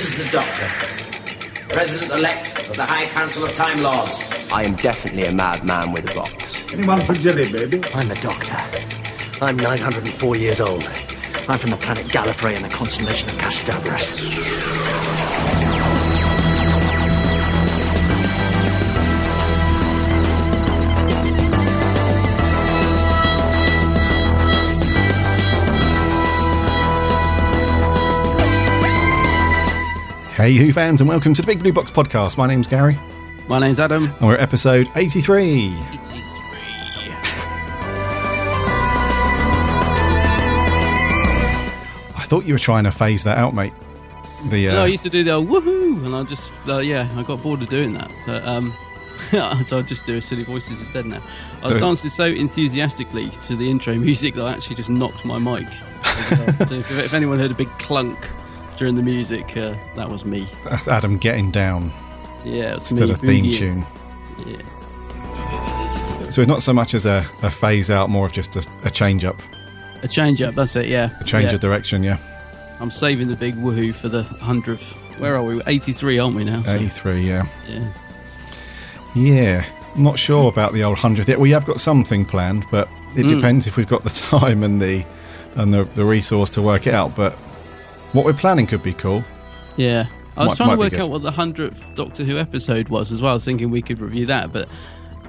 This is the Doctor, President-elect of the High Council of Time Lords. I am definitely a madman with a box. Anyone for jelly, baby? I'm the Doctor. I'm 904 years old. I'm from the planet Gallifrey in the constellation of Castobrus. Hey Who fans, and welcome to the Big Blue Box podcast. My name's Gary. My name's Adam. And we're at episode 83. I thought you were trying to phase that out, mate. No, I used to do the old woohoo, and I just, I got bored of doing that. But, so I just do silly voices instead now. I was dancing so enthusiastically to the intro music that I actually just knocked my mic. So if anyone heard a big clunk during the music, that was me. That's Adam getting down. Yeah, it's instead me of theme boogieing. tune. Yeah. So it's not so much as a phase out, more of just a change up. A change up, that's it, yeah. A change of direction, yeah. I'm saving the big woohoo for the 100th. Where are we? 83, aren't we now? So. 83, yeah. Yeah. Yeah. I'm not sure about the old 100th yet. We have got something planned, but it depends if we've got the time and the resource to work it out. But what we're planning could be cool. Yeah. I was trying to work good. out what the 100th Doctor Who episode was as well. I was thinking we could review that, but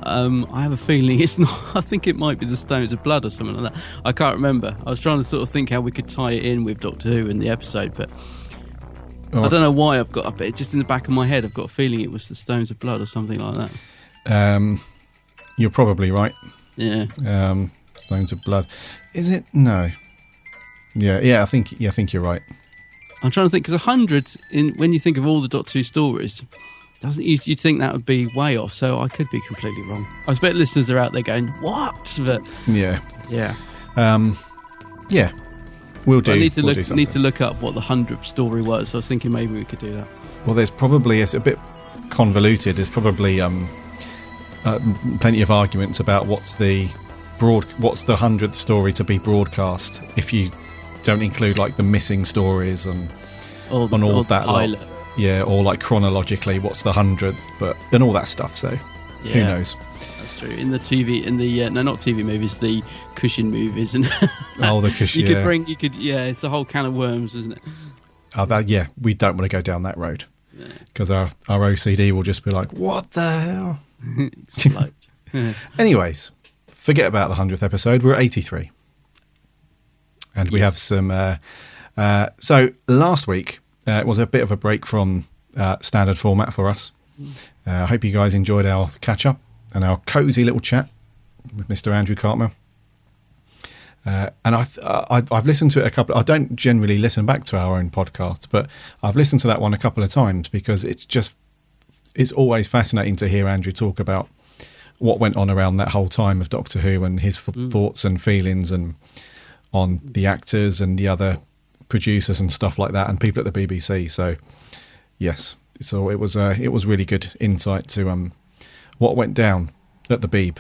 I have a feeling it's not. I think it might be the Stones of Blood or something like that. I can't remember. I was trying to sort of think how we could tie it in with Doctor Who in the episode, but I don't know why I've got it. Just in the back of my head, I've got a feeling it was the Stones of Blood or something like that. You're probably right. Yeah. Stones of Blood. Is it? No. Yeah. I think you're right. I'm trying to think, because 100, when you think of all the Doctor Who stories, you'd think that would be way off, so I could be completely wrong. I expect listeners are out there going, what? But yeah. We'll do. I need to something. look up what the 100th story was. So I was thinking maybe we could do that. Well, it's a bit convoluted. There's probably plenty of arguments about what's the 100th story to be broadcast if you don't include like the missing stories and all that pilot. Yeah, or like chronologically what's the 100th, and all that stuff. So who knows? That's true. In the TV, not TV movies, the Cushion movies, and the Cushion. It's a whole can of worms, isn't it? We don't want to go down that road because our OCD will just be like, what the hell? Anyways, forget about the 100th episode. We're at 83. And we have some... so last week was a bit of a break from standard format for us. I hope you guys enjoyed our catch-up and our cosy little chat with Mr. Andrew Cartmel. And I've listened to it a couple... I don't generally listen back to our own podcast, but I've listened to that one a couple of times because it's always fascinating to hear Andrew talk about what went on around that whole time of Doctor Who and his thoughts and feelings and on the actors and the other producers and stuff like that and people at the BBC. So yes, so it was really good insight to what went down at the Beeb.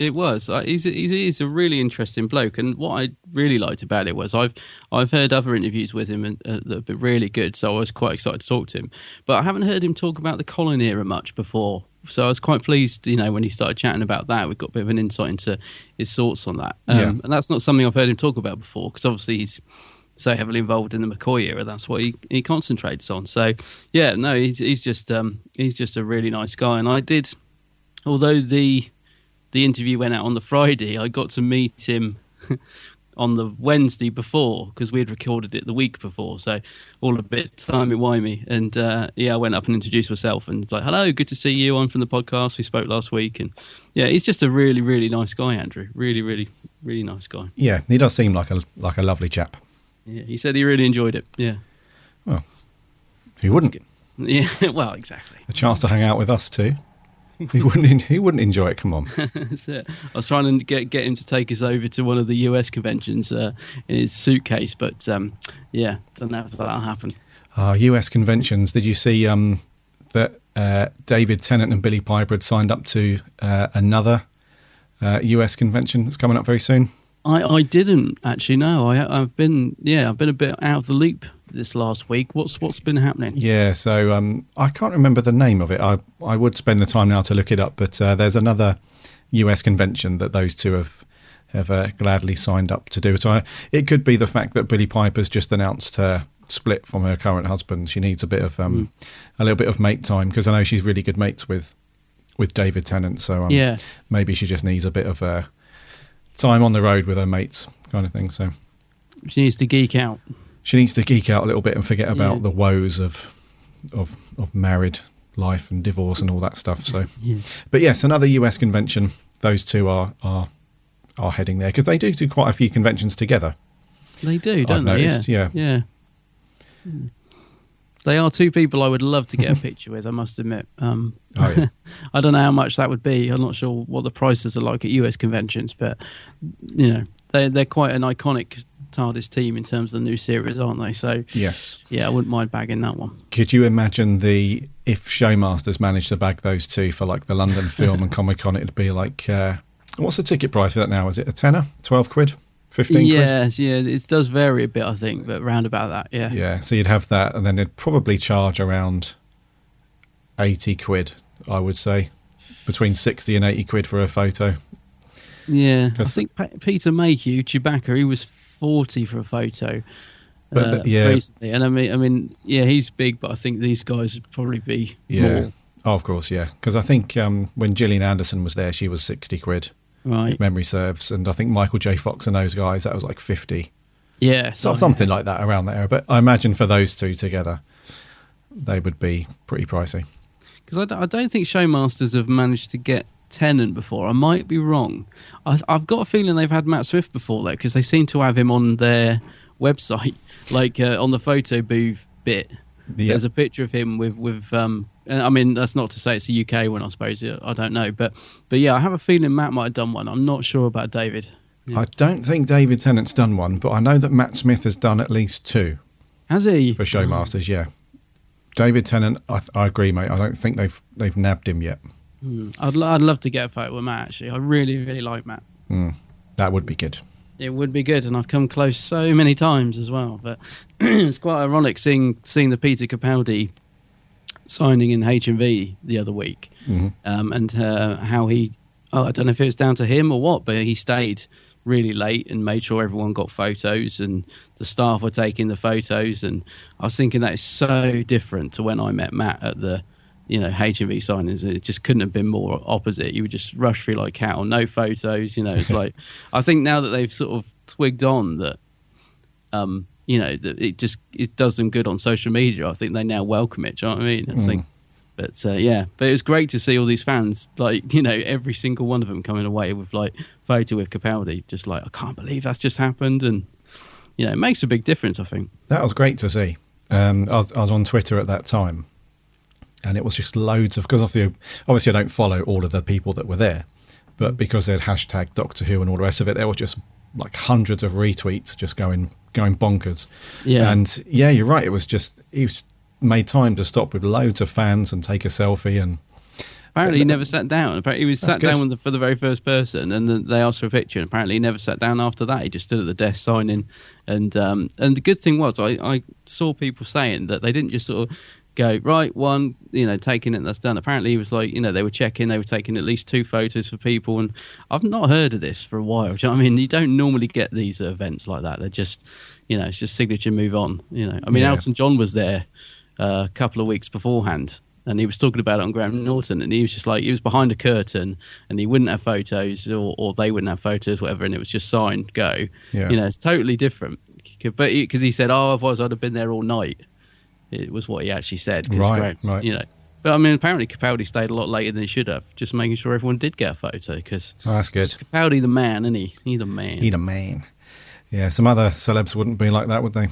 It was. He's a really interesting bloke, and what I really liked about it was I've heard other interviews with him that have been really good, so I was quite excited to talk to him. But I haven't heard him talk about the Colin era much before, so I was quite pleased, when he started chatting about that. We got a bit of an insight into his thoughts on that, and that's not something I've heard him talk about before, because obviously he's so heavily involved in the McCoy era. That's what he concentrates on. So he's just a really nice guy, and I did, although the interview went out on the Friday, I got to meet him on the Wednesday before, because we had recorded it the week before, so all a bit timey-wimey. And I went up and introduced myself and was like, hello, good to see you. I'm from the podcast. We spoke last week. And he's just a really, really nice guy, Andrew. Really, really, really nice guy. Yeah, he does seem like a lovely chap. Yeah, he said he really enjoyed it. Yeah. Well, who wouldn't? Yeah, well, exactly. A chance to hang out with us too. He wouldn't enjoy it. Come on. That's it. I was trying to get him to take us over to one of the US conventions in his suitcase, but don't know if that'll happen. US conventions. Did you see that David Tennant and Billy Piper had signed up to another US convention that's coming up very soon? I didn't actually know. I've been a bit out of the loop this last week. What's been happening? Yeah, so I can't remember the name of it. I would spend the time now to look it up, but there's another US convention that those two have gladly signed up to do. So it could be the fact that Billie Piper's just announced her split from her current husband. She needs a bit of a little bit of mate time, because I know she's really good mates with David Tennant. So maybe she just needs a bit of time on the road with her mates, kind of thing. So she needs to geek out. She needs to geek out a little bit and forget about the woes of married life and divorce and all that stuff. So, but yes, another US convention. Those two are heading there, because they do quite a few conventions together. They do, don't I've they? Noticed, yeah. They are two people I would love to get a picture with, I must admit. Oh, yeah. I don't know how much that would be. I'm not sure what the prices are like at US conventions, but they're quite an iconic TARDIS team in terms of the new series, aren't they? So Yes. Yeah, I wouldn't mind bagging that one. Could you imagine if Showmasters managed to bag those two for like the London Film and Comic Con? It'd be like, what's the ticket price for that now? Is it a tenner, 12 quid, 15 quid? Yes, yeah, it does vary a bit, I think, but round about that, yeah. Yeah, so you'd have that, and then they'd probably charge around 80 quid, I would say, between 60 and 80 quid for a photo. Yeah, I think Peter Mayhew, Chewbacca, he was 40 for a photo. Recently, and I mean, yeah, he's big, but I think these guys would probably be more. Oh, of course, yeah, because I think when Gillian Anderson was there, she was 60 quid, right? If memory serves, and I think Michael J. Fox and those guys, that was like 50. Yeah, something like that around there. But I imagine for those two together, they would be pretty pricey. Because I don't think Showmasters have managed to get Tennant before. I might be wrong. I've got a feeling they've had Matt Smith before, though, because they seem to have him on their website, like on the photo booth bit. Yeah. There's a picture of him with I mean, that's not to say it's a UK one, I suppose. I don't know, but yeah, I have a feeling Matt might have done one. I'm not sure about David. Yeah. I don't think David Tennant's done one, but I know that Matt Smith has done at least two. Has he? For Showmasters, yeah. David Tennant, I agree, mate. I don't think they've nabbed him yet. I'd love to get a photo with Matt, actually. I really, really like Matt. That would be good. It would be good, and I've come close so many times as well. But it's quite ironic seeing the Peter Capaldi signing in HMV the other week, and how he, I don't know if it was down to him or what, but he stayed really late and made sure everyone got photos, and the staff were taking the photos. And I was thinking that is so different to when I met Matt at the HMV signings. It just couldn't have been more opposite. You would just rush through like cattle, no photos. It's like, I think now that they've sort of twigged on that, that it does them good on social media. I think they now welcome it. Do you know what I mean? I think, but it was great to see all these fans, like every single one of them coming away with like photo with Capaldi. Just like, I can't believe that's just happened, and it makes a big difference. I think that was great to see. I was on Twitter at that time. And it was just loads of, because obviously I don't follow all of the people that were there, but because they'd hashtag Doctor Who and all the rest of it, there were just like hundreds of retweets just going bonkers. Yeah. And yeah, you're right. It was just, he made time to stop with loads of fans and take a selfie. And apparently he never sat down. Apparently he was sat down for the very first person, and then they asked for a picture. And apparently he never sat down after that. He just stood at the desk signing. And the good thing was, I saw people saying that they didn't just sort of go, right, one, taking it, that's done. Apparently he was like, they were checking, they were taking at least 2 photos for people, and I've not heard of this for a while. Do you know what I mean? You don't normally get these events like that. They're just, it's just signature, move on. I mean, Elton John was there a couple of weeks beforehand, and he was talking about it on Graham Norton, and he was just like, he was behind a curtain, and he wouldn't have photos, or they wouldn't have photos, whatever, and it was just signed, go. Yeah. It's totally different. But because he said, otherwise I'd have been there all night. It was what he actually said. Right. But I mean, apparently Capaldi stayed a lot later than he should have, just making sure everyone did get a photo. Because that's good. Capaldi the man, isn't he? He's the man. He's the man. Yeah, some other celebs wouldn't be like that, would they?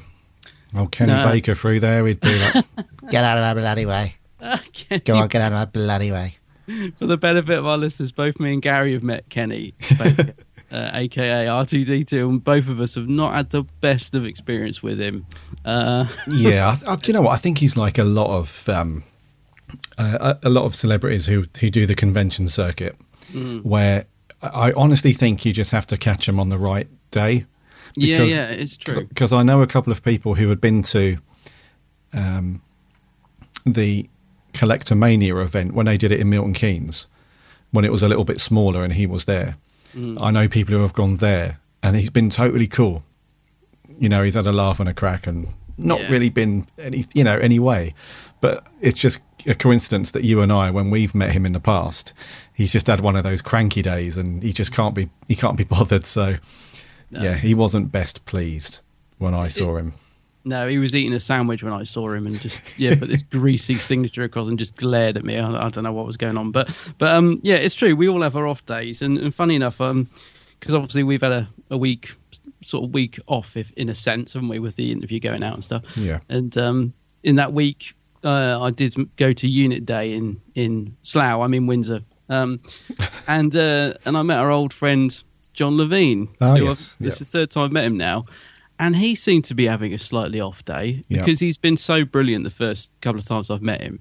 Oh, Kenny Baker through there, he'd be like, get out of my bloody way. Go on, get out of my bloody way. For the benefit of our listeners, both me and Gary have met Kenny Baker. AKA R2D2, and both of us have not had the best of experience with him. Yeah, do you know what? I think he's like a lot of celebrities who do the convention circuit, where I honestly think you just have to catch them on the right day. Because, yeah, it's true. Because I know a couple of people who had been to the Collectomania event when they did it in Milton Keynes, when it was a little bit smaller and he was there. I know people who have gone there, and he's been totally cool. You know, he's had a laugh and a crack, and not really been any way. But it's just a coincidence that you and I, when we've met him in the past, he's just had one of those cranky days, and he just can't be bothered. So, yeah, he wasn't best pleased when I saw him. No, he was eating a sandwich when I saw him, and just put this greasy signature across and just glared at me. I don't know what was going on, but yeah, it's true. We all have our off days, and funny enough, because obviously we've had a week off, if in a sense, haven't we, with the interview going out and stuff. Yeah, and in that week, I did go to Unit Day in Slough. I'm in Windsor, and I met our old friend John Levine. Yes. It's the third time I've met him now. And he seemed to be having a slightly off day because he's been so brilliant the first couple of times I've met him.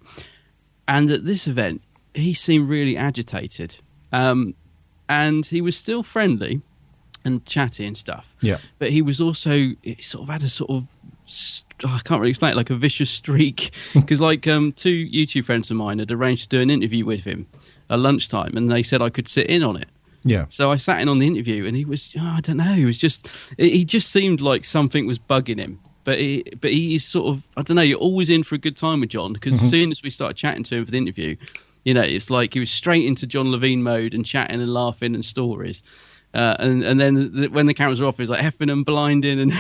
And at this event, he seemed really agitated. And he was still friendly and chatty and stuff. Yeah. But he was also, he sort of had a sort of, I can't really explain it, like a vicious streak. Because two YouTube friends of mine had arranged to do an interview with him at lunchtime, and they said I could sit in on it. Yeah. So I sat in on the interview, and he was, I don't know, he just seemed like something was bugging him. But he's sort of, I don't know, you're always in for a good time with John, because as soon as we started chatting to him for the interview, it's like he was straight into John Levine mode and chatting and laughing and stories. And then when the cameras were off, he was like heffing and blinding. And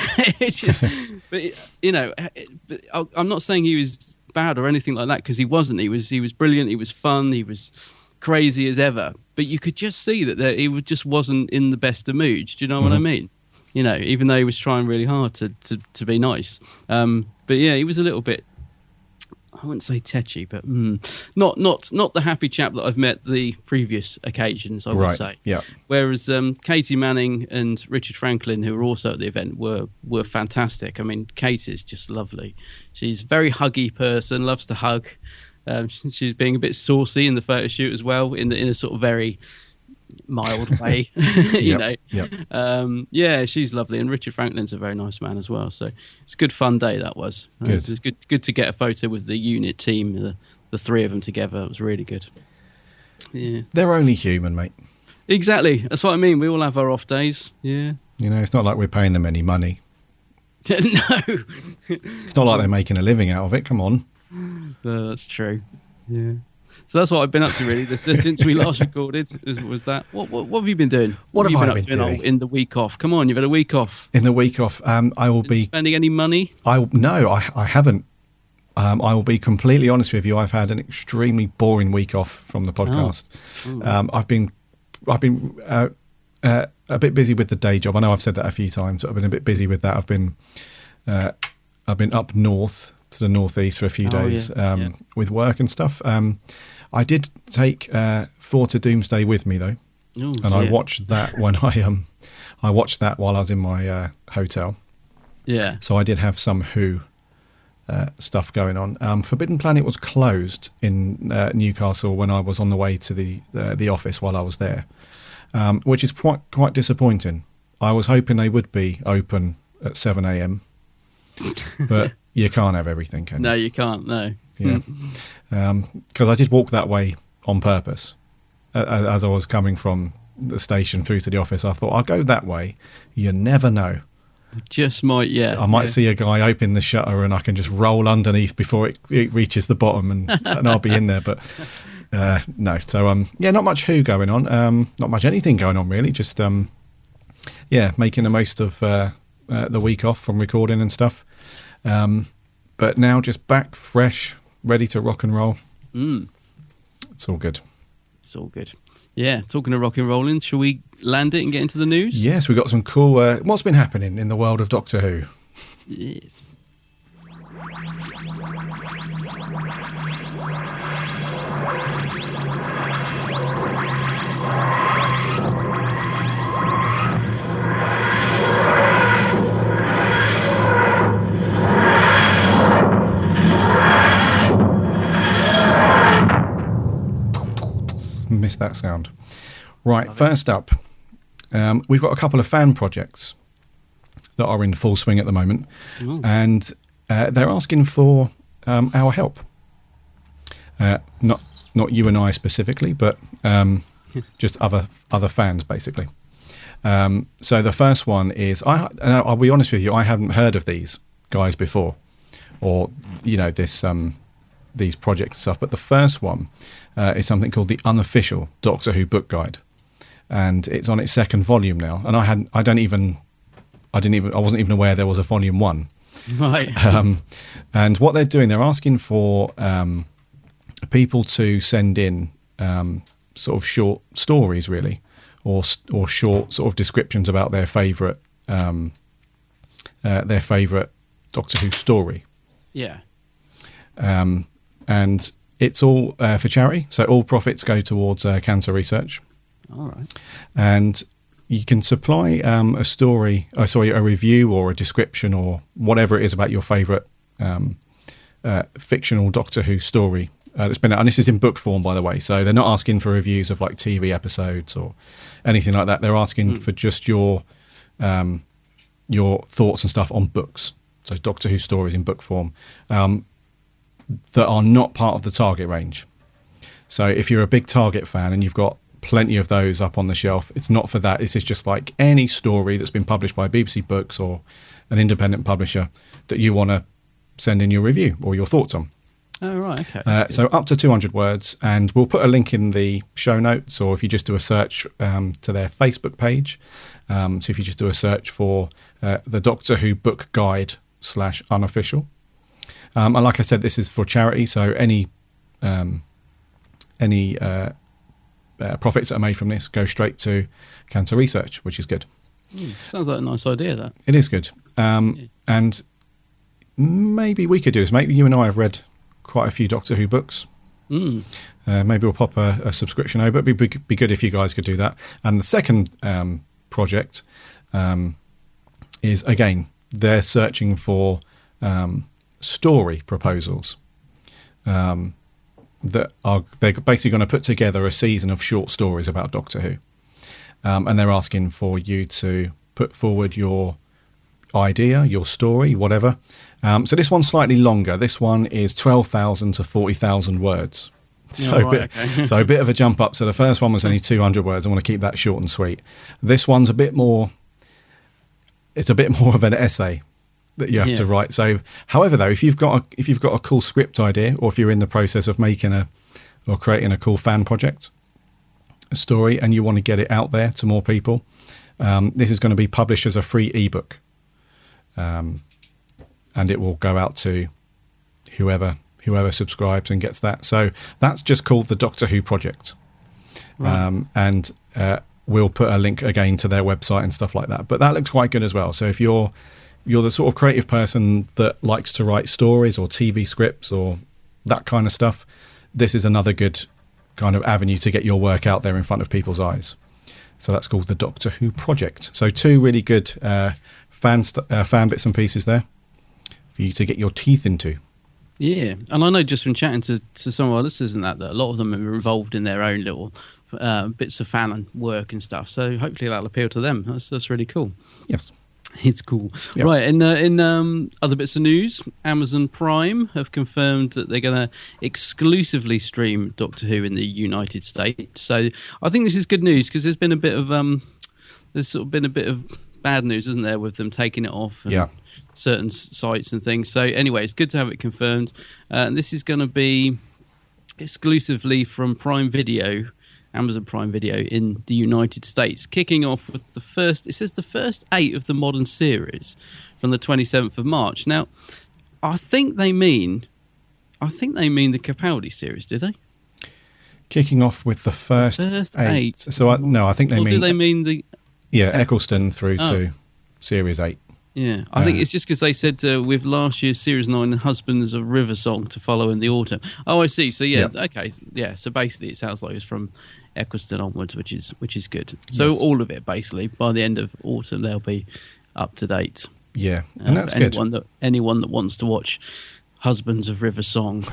but I'm not saying he was bad or anything like that, because he wasn't. He was brilliant. He was fun. He was crazy as ever. But you could just see that he just wasn't in the best of moods. Do you know what I mean? Even though he was trying really hard to be nice. But yeah, he was a little bit, I wouldn't say tetchy, but not the happy chap that I've met the previous occasions, I would say. Yeah. Whereas Katie Manning and Richard Franklin, who were also at the event, were fantastic. I mean, Kate is just lovely. She's a very huggy person, loves to hug. She's being a bit saucy in the photo shoot as well, in a sort of very mild way, Yeah, she's lovely, and Richard Franklin's a very nice man as well. So it's a good fun day that was. It was good to get a photo with the unit team, the three of them together. It was really good. Yeah, they're only human, mate. Exactly, that's what I mean. We all have our off days. Yeah, it's not like we're paying them any money. No, it's not like they're making a living out of it. Come on. No, that's true. Yeah. So that's what I've been up to, really, since we last recorded. Was that what have you been doing? What have I been been doing in the week off? Come on, you've had a week off. In the week off, I will be spending any money. No, I haven't. I will be completely honest with you. I've had an extremely boring week off from the podcast. I've been a bit busy with the day job. I know I've said that a few times. I've been a bit busy with that. I've been up north to the northeast for a few days with work and stuff. I did take Four to Doomsday with me though, and I watched that when I watched that while I was in my hotel. Yeah. So I did have some Who stuff going on. Forbidden Planet was closed in Newcastle when I was on the way to the office while I was there, which is quite disappointing. I was hoping they would be open at 7 a.m, but you can't have everything, can you? No, you can't, no. Yeah. Because I did walk that way on purpose. As I was coming from the station through to the office, I thought, I'll go that way. You never know. Just might, yeah. I might see a guy open the shutter and I can just roll underneath before it reaches the bottom and I'll be in there. But no. So, not much Who going on. Not much anything going on, really. Just, making the most of the week off from recording and stuff. But now just back fresh, ready to rock and roll. It's all good. It's all good. Yeah, talking of rock and rolling, shall we land it and get into the news? Yes, we've got some cool... what's been happening in the world of Doctor Who? Yes. Missed that sound. Right, first up, we've got a couple of fan projects that are in full swing at the moment, and they're asking for our help. Not you and I specifically, but just other fans, basically. So the first one is, I'll be honest with you, I haven't heard of these guys before, or these projects and stuff. But the first one is something called the Unofficial Doctor Who Book Guide, and it's on its second volume now. And I wasn't even aware there was a volume 1. Right. And what they're doing, they're asking for people to send in sort of short stories, really, or short sort of descriptions about their favourite Doctor Who story. Yeah. And it's all for charity, so all profits go towards cancer research. All right. And you can supply a review or a description or whatever it is about your favourite fictional Doctor Who story that's been out. And this is in book form, by the way, so they're not asking for reviews of like TV episodes or anything like that. They're asking for just your thoughts and stuff on books. So Doctor Who stories in book form that are not part of the Target range. So if you're a big Target fan and you've got plenty of those up on the shelf, it's not for that. This is just like any story that's been published by BBC Books or an independent publisher that you want to send in your review or your thoughts on. Oh, right, okay. So up to 200 words, and we'll put a link in the show notes, or if you just do a search to their Facebook page. So if you just do a search for the Doctor Who Book Guide /unofficial. And like I said, this is for charity, so any profits that are made from this go straight to cancer research, which is good. Sounds like a nice idea, that. It is good. And maybe we could do this. Maybe you and I have read quite a few Doctor Who books. Maybe we'll pop a subscription over. It'd be good if you guys could do that. And the second project is, again, they're searching for story proposals they're basically going to put together a season of short stories about Doctor Who, and they're asking for you to put forward your idea, your story, whatever. So this one's slightly longer. This one is 12,000 to 40,000 words. So, so a bit of a jump up. So the first one was only 200 words. I want to keep that short and sweet. This one's a bit more. It's a bit more of an essay that you have to write. So, however, though, if you've got a cool script idea, or if you're in the process of making or creating a cool fan project, a story, and you want to get it out there to more people, this is going to be published as a free ebook, and it will go out to whoever subscribes and gets that. So that's just called the Doctor Who Project, right. And we'll put a link again to their website and stuff like that. But that looks quite good as well. So if you're the sort of creative person that likes to write stories or TV scripts or that kind of stuff, this is another good kind of avenue to get your work out there in front of people's eyes. So that's called the Doctor Who Project. So two really good fan bits and pieces there for you to get your teeth into. Yeah, and I know just from chatting to some of our listeners and that a lot of them are involved in their own little bits of fan work and stuff. So hopefully that'll appeal to them. That's really cool. Yes. It's cool. Yep. Right, in other bits of news, Amazon Prime have confirmed that they're going to exclusively stream Doctor Who in the United States. So I think this is good news because there's been a bit of bad news, isn't there, with them taking it off and certain sites and things. So anyway, it's good to have it confirmed. And this is going to be exclusively from Prime Video, Amazon Prime Video in the United States, kicking off with the first 8 of the modern series from the 27th of March. Now, I think they mean the Capaldi series, do they? Kicking off with the first 8. So I think they mean. Or do they mean the? Yeah, Eccleston through to Series 8. Yeah, I think it's just because they said with last year's Series 9 and Husbands of River Song to follow in the autumn. Oh, I see. So okay, yeah. So basically, it sounds like it's from Eccleston onwards, which is good. So all of it, basically, by the end of autumn, they'll be up to date. Yeah, and that's good. Anyone that wants to watch Husbands of River Song.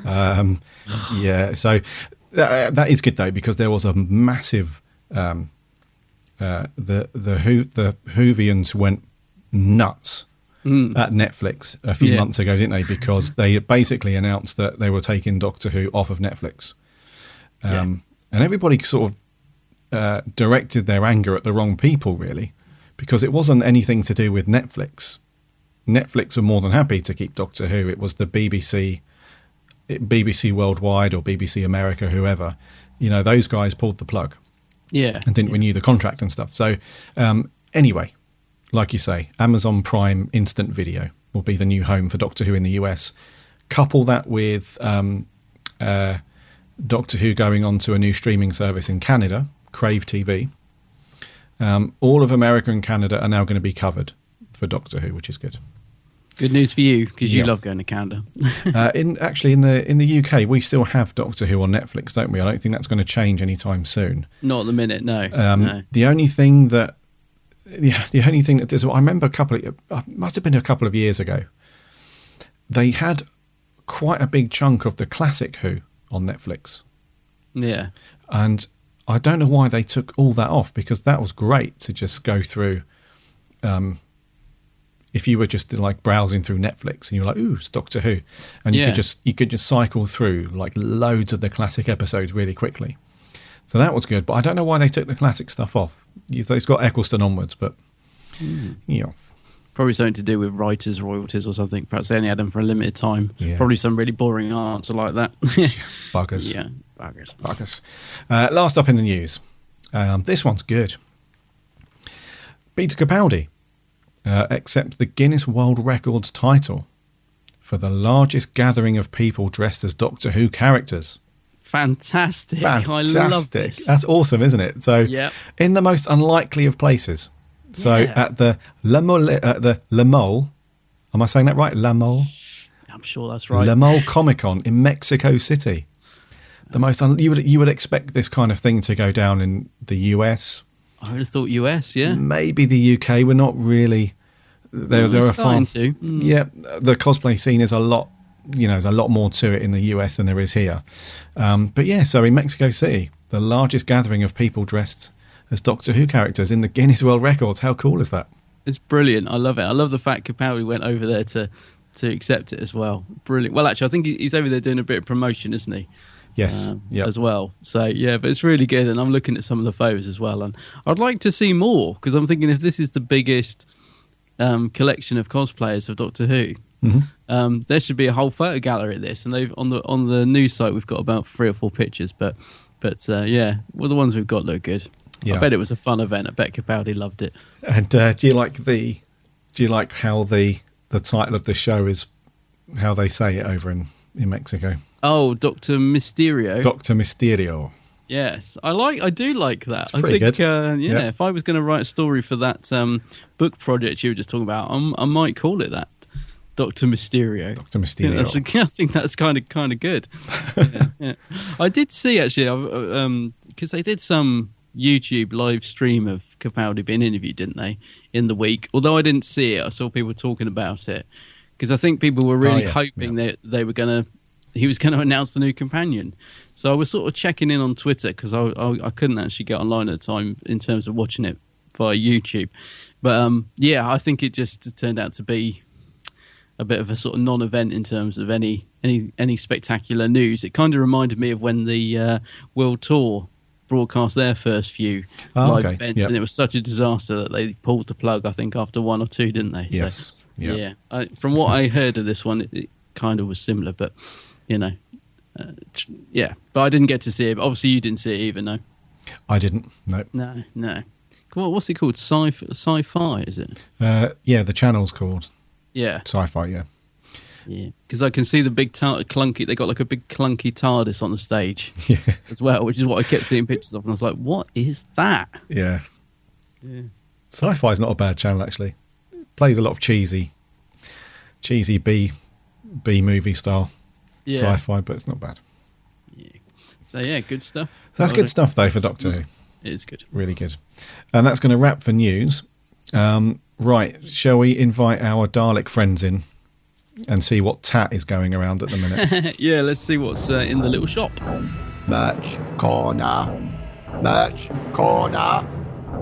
Yeah, so that is good though, because there was a massive. The Whovians went nuts at Netflix a few months ago, didn't they? Because they basically announced that they were taking Doctor Who off of Netflix. And everybody sort of directed their anger at the wrong people, really, because it wasn't anything to do with Netflix. Netflix were more than happy to keep Doctor Who. It was the BBC Worldwide or BBC America, whoever, those guys pulled the plug. Yeah. And didn't renew the contract and stuff. So anyway, like you say, Amazon Prime Instant Video will be the new home for Doctor Who in the US. Couple that with Doctor Who going on to a new streaming service in Canada, Crave TV. All of America and Canada are now going to be covered for Doctor Who, which is good. Good news for you, because you Yes. love going to Canada. In the UK, we still have Doctor Who on Netflix, don't we? I don't think that's going to change anytime soon. Not at the minute, no. The only thing that does, I remember must have been a couple of years ago, they had quite a big chunk of the classic Who on Netflix. Yeah. And I don't know why they took all that off, because that was great to just go through. If you were just like browsing through Netflix and you're like, ooh, it's Doctor Who. And you could just cycle through like loads of the classic episodes really quickly. So that was good. But I don't know why they took the classic stuff off. It's got Eccleston onwards, but yes. Probably something to do with writers' royalties or something. Perhaps they only had them for a limited time. Yeah. Probably some really boring answer like that. Buggers. Yeah, buggers. Buggers. Last up in the news. This one's good. Peter Capaldi accepts the Guinness World Records title for the largest gathering of people dressed as Doctor Who characters. Fantastic. I love this. That's awesome, isn't it? So, in the most unlikely of places. So, at the Le Mole, am I saying that right? Le Mole? I'm sure that's right. Le Mole Comic Con in Mexico City. The most you would expect this kind of thing to go down in the US. I would have thought US, yeah. Maybe the UK. We're not really. There are far. Yeah, the cosplay scene is a lot. There's a lot more to it in the US than there is here. But yeah, so in Mexico City, the largest gathering of people dressed as Doctor Who characters in the Guinness World Records. How cool is that? It's brilliant. I love it. I love the fact Capaldi went over there to accept it as well. Brilliant. Well, actually, I think he's over there doing a bit of promotion, isn't he? Yes, as well. So yeah, but it's really good, and I'm looking at some of the photos as well, and I'd like to see more, because I'm thinking if this is the biggest collection of cosplayers of Doctor Who, there should be a whole photo gallery of this. And they've on the news site we've got about 3 or 4 pictures, but yeah, well, the ones we've got look good. Yeah. I bet it was a fun event. I bet Capaldi loved it. And do you like how the title of the show is, how they say it over in Mexico? Oh, Dr. Mysterio. Dr. Mysterio. Yes, I do like that. It's pretty good. If I was going to write a story for that book project you were just talking about, I might call it that, Dr. Mysterio. Dr. Mysterio. I think that's kind of good. Yeah. I did see, actually, because they did some YouTube live stream of Capaldi being interviewed, didn't they, in the week? Although I didn't see it, I saw people talking about it, because I think people were really hoping that he was going to announce the new companion. So I was sort of checking in on Twitter, because I couldn't actually get online at the time in terms of watching it via YouTube. But I think it just turned out to be a bit of a sort of non-event in terms of any spectacular news. It kind of reminded me of when the World Tour broadcast their first few live events, and it was such a disaster that they pulled the plug, I think, after 1 or 2, didn't they? Yes. So, yeah. From what I heard of this one, it kind of was similar, but but I didn't get to see it. But obviously, you didn't see it either, no? I didn't. No. No. What's it called? Sci-fi, is it? The channel's called. Yeah. Sci-fi. Yeah. Yeah, because I can see the big clunky. They got like a big clunky TARDIS on the stage as well, which is what I kept seeing pictures of, and I was like, "What is that?" Yeah. Sci-fi is not a bad channel, actually. It plays a lot of cheesy B movie style sci-fi, but it's not bad. Yeah. So yeah, good stuff. So that's good stuff though for Doctor Who. It is good, really good. And that's going to wrap for news. Right, shall we invite our Dalek friends in and see what tat is going around at the minute? Yeah, let's see what's in the little shop. Merch corner. Merch corner.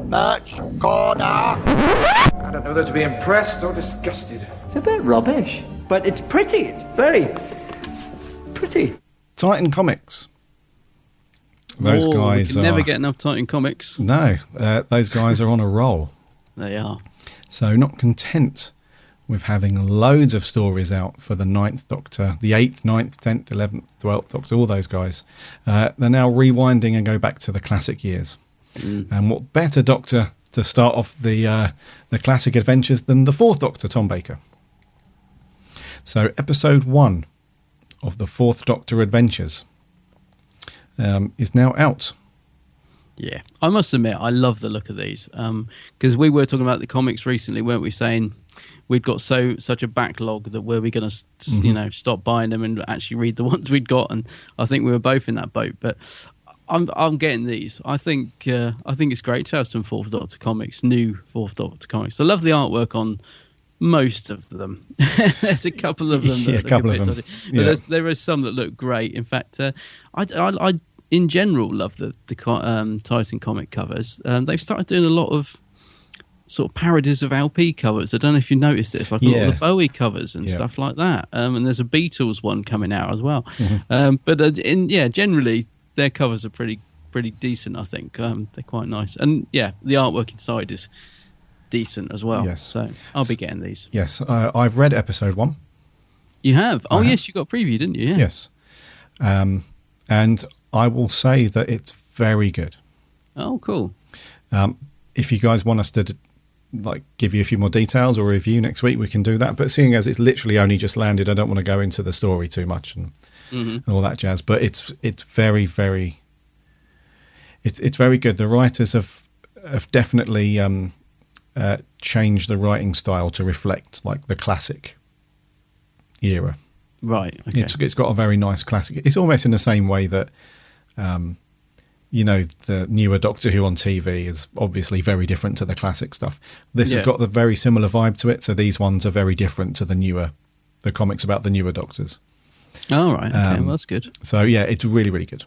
Merch corner. I don't know whether to be impressed or disgusted. It's a bit rubbish, but it's pretty. It's very pretty. Titan Comics. Those guys we can never get enough Titan Comics. No, those guys are on a roll. They are. So not content with having loads of stories out for the 9th Doctor, the 8th, 9th, 10th, 11th, 12th Doctor, all those guys. They're now rewinding and go back to the classic years. And what better Doctor to start off the classic adventures than the 4th Doctor, Tom Baker. So episode 1 of the 4th Doctor Adventures is now out. Yeah, I must admit, I love the look of these because we were talking about the comics recently, weren't we? Saying we'd got such a backlog that were we going to, stop buying them and actually read the ones we'd got, and I think we were both in that boat. But I'm getting these. I think it's great to have some 4th Doctor comics, new 4th Doctor comics. I love the artwork on most of them. There's a couple of them that look a bit dodgy, but there are some that look great. In fact, I in general love the Titan comic covers. They've started doing a lot of sort of parodies of LP covers. I don't know if you noticed this, like a lot of the Bowie covers and stuff like that. And there's a Beatles one coming out as well. But generally their covers are pretty decent. I think they're quite nice, and the artwork inside is decent as well. Yes. So I'll be getting these. Yes, I've read episode 1. You have? Oh, yes, you got a preview, didn't you? Yeah. Yes. And I will say that it's very good. Oh, cool. If you guys want us to give you a few more details or review next week, we can do that. But seeing as it's literally only just landed, I don't want to go into the story too much and all that jazz. But it's very, very, it's very good. The writers have definitely changed the writing style to reflect like the classic era. Right. Okay. It's got a very nice classic. It's almost in the same way that, the newer Doctor Who on TV is obviously very different to the classic stuff. This has got a very similar vibe to it. So these ones are very different to the comics about the newer Doctors. Oh, right. Okay. Well, that's good. So yeah, it's really, really good.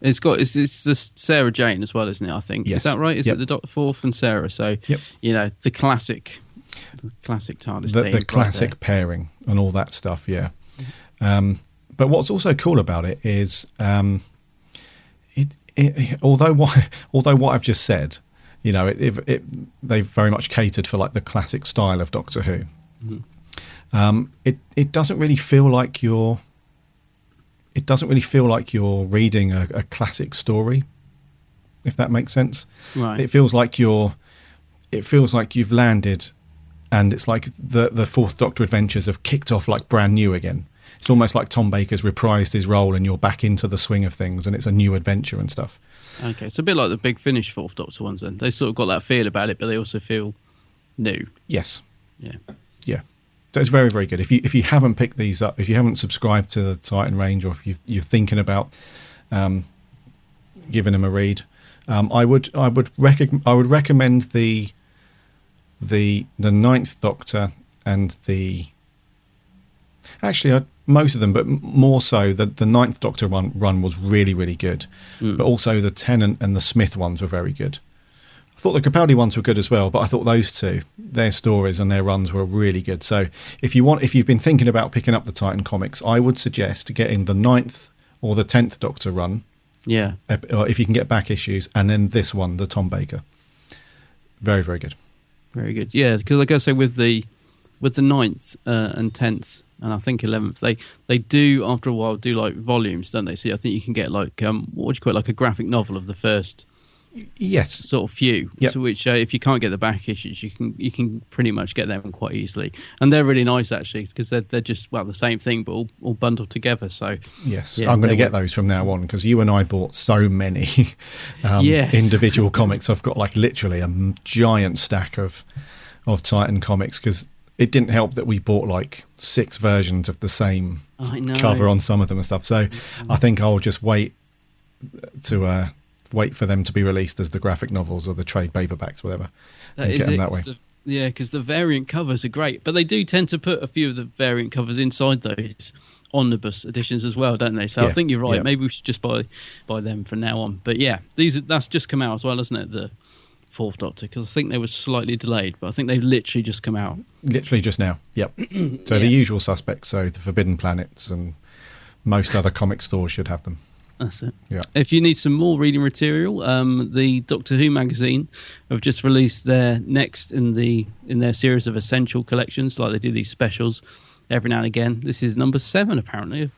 It's the Sarah Jane as well, isn't it? I think. Yes. Is that right? Is it the Doctor 4th and Sarah? So the classic TARDIS team. The classic pairing and all that stuff. Yeah. But what's also cool about it is, although what I've just said, they've very much catered for like the classic style of Doctor Who. It doesn't really feel like you're. It doesn't really feel like you're reading a classic story, if that makes sense. Right. It feels like you've landed, and it's like the 4th Doctor adventures have kicked off like brand new again. It's almost like Tom Baker's reprised his role and you're back into the swing of things and it's a new adventure and stuff. Okay, it's a bit like the Big Finish 4th Doctor ones then. They sort of got that feel about it, but they also feel new. Yes. Yeah. Yeah. So it's very, very good. If you haven't picked these up, if you haven't subscribed to the Titan range, or if you're thinking about giving them a read, I would recommend the 9th Doctor and most of them, but more so the 9th Doctor run was really, really good. But also the Tennant and the Smith ones were very good. I thought the Capaldi ones were good as well, but I thought those two, their stories and their runs were really good. So if you've been thinking about picking up the Titan comics, I would suggest getting the 9th or the 10th Doctor run. Yeah. Or if you can get back issues, and then this one, the Tom Baker. Very, very good. Very good. Yeah, because like I say, with the 9th and 10th, and I think 11th, they do after a while do like volumes, don't they? So I think you can get like what would you call it, like a graphic novel of the first sort of few. Yep. So which if you can't get the back issues, you can pretty much get them quite easily, and they're really nice actually because they're just the same thing but all bundled together. So yes, I'm going to get those from now on because you and I bought so many individual comics. I've got like literally a giant stack of Titan comics because it didn't help that we bought like 6 versions of the same cover on some of them and stuff. So I think I'll just wait for them to be released as the graphic novels or the trade paperbacks, whatever. That is it. That way. Because the variant covers are great, but they do tend to put a few of the variant covers inside those omnibus editions as well, don't they? So I think you're right. Maybe we should just buy them from now on. But yeah, that's just come out as well, isn't it? The Fourth Doctor, because I think they were slightly delayed, but I think they've literally just come out. Literally just now. Yep. So the usual suspects, so the Forbidden Planets and most other comic stores should have them. That's it. Yeah. If you need some more reading material, the Doctor Who magazine have just released their next in their series of essential collections, like they do these specials every now and again. This is number 7, apparently,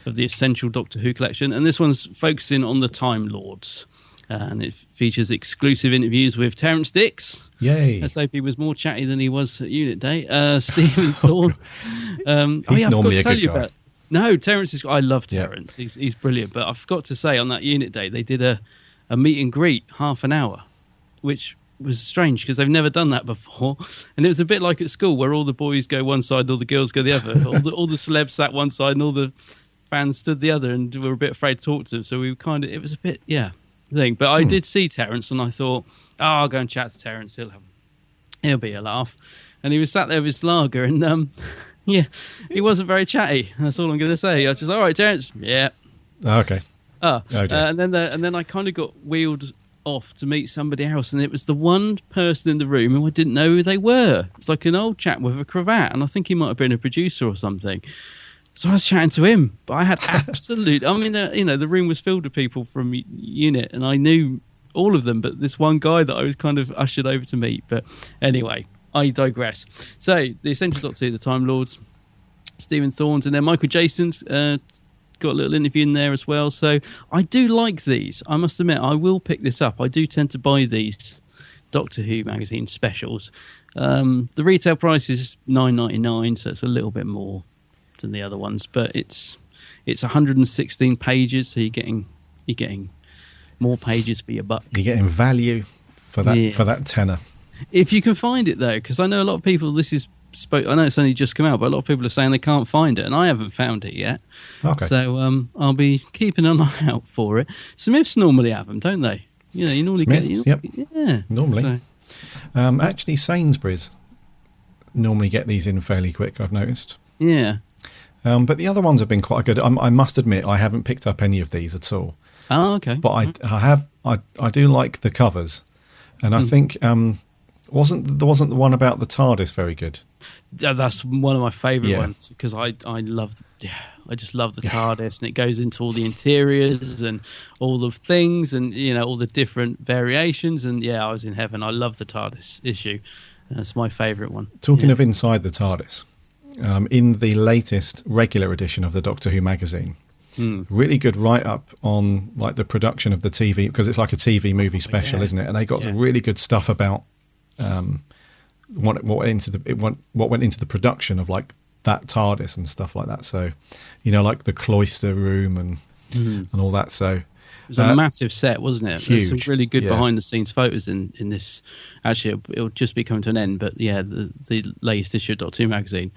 of the essential Doctor Who collection, and this one's focusing on the Time Lords. And it features exclusive interviews with Terrance Dicks. Yay. Let's hope he was more chatty than he was at Unit Day. Stephen Thorne. He's normally a good guy. No, Terrance is... I love Terrance. He's brilliant. But I forgot to say, on that Unit Day, they did a meet and greet, half an hour, which was strange because they've never done that before. And it was a bit like at school where all the boys go one side and all the girls go the other. all the celebs sat one side and all the fans stood the other, and we were a bit afraid to talk to them. So we kind of... It was a bit... thing. But I did see Terrance, and I thought, I'll go and chat to Terrance. He'll be a laugh. And he was sat there with his lager, and he wasn't very chatty. That's all I'm going to say. I was just, all right, Terrance. Yeah. Okay. And then I kind of got wheeled off to meet somebody else, and it was the one person in the room who I didn't know who they were. It's like an old chap with a cravat, and I think he might have been a producer or something. So I was chatting to him, but I had absolute... I mean, the room was filled with people from Unit, and I knew all of them, but this one guy that I was kind of ushered over to meet. But anyway, I digress. So, the Essential Doctor Who, the Time Lords, Stephen Thorne, and then Michael Jason's got a little interview in there as well. So I do like these. I must admit, I will pick this up. I do tend to buy these Doctor Who magazine specials. The retail price is $9.99, so it's a little bit more than the other ones, but it's 116 pages, so you're getting more pages for your buck. You're getting value for that tenner. If you can find it though, because I know a lot of people. I know it's only just come out, but a lot of people are saying they can't find it, and I haven't found it yet. Okay. So I'll be keeping an eye out for it. Smiths normally have them, don't they? You normally Smiths, get. Yeah. Normally. So. Actually, Sainsbury's normally get these in fairly quick, I've noticed. Yeah. But the other ones have been quite good. I must admit, I haven't picked up any of these at all. Oh, okay. But I do like the covers, and I think wasn't the one about the TARDIS very good? Yeah, that's one of my favourite ones, because I just love the TARDIS, and it goes into all the interiors and all the things, and all the different variations, and I was in heaven. I love the TARDIS issue. That's my favourite one. Talking of inside the TARDIS. In the latest regular edition of the Doctor Who magazine, really good write-up on like the production of the TV, because it's like a TV movie special, isn't it? And they got some really good stuff about what went into the production of like that TARDIS and stuff like that. So, like the cloister room and all that. So it was a massive set, wasn't it? Huge. There's some really good behind-the-scenes photos in this. Actually, it'll just be coming to an end, but the latest issue of Doctor Who magazine.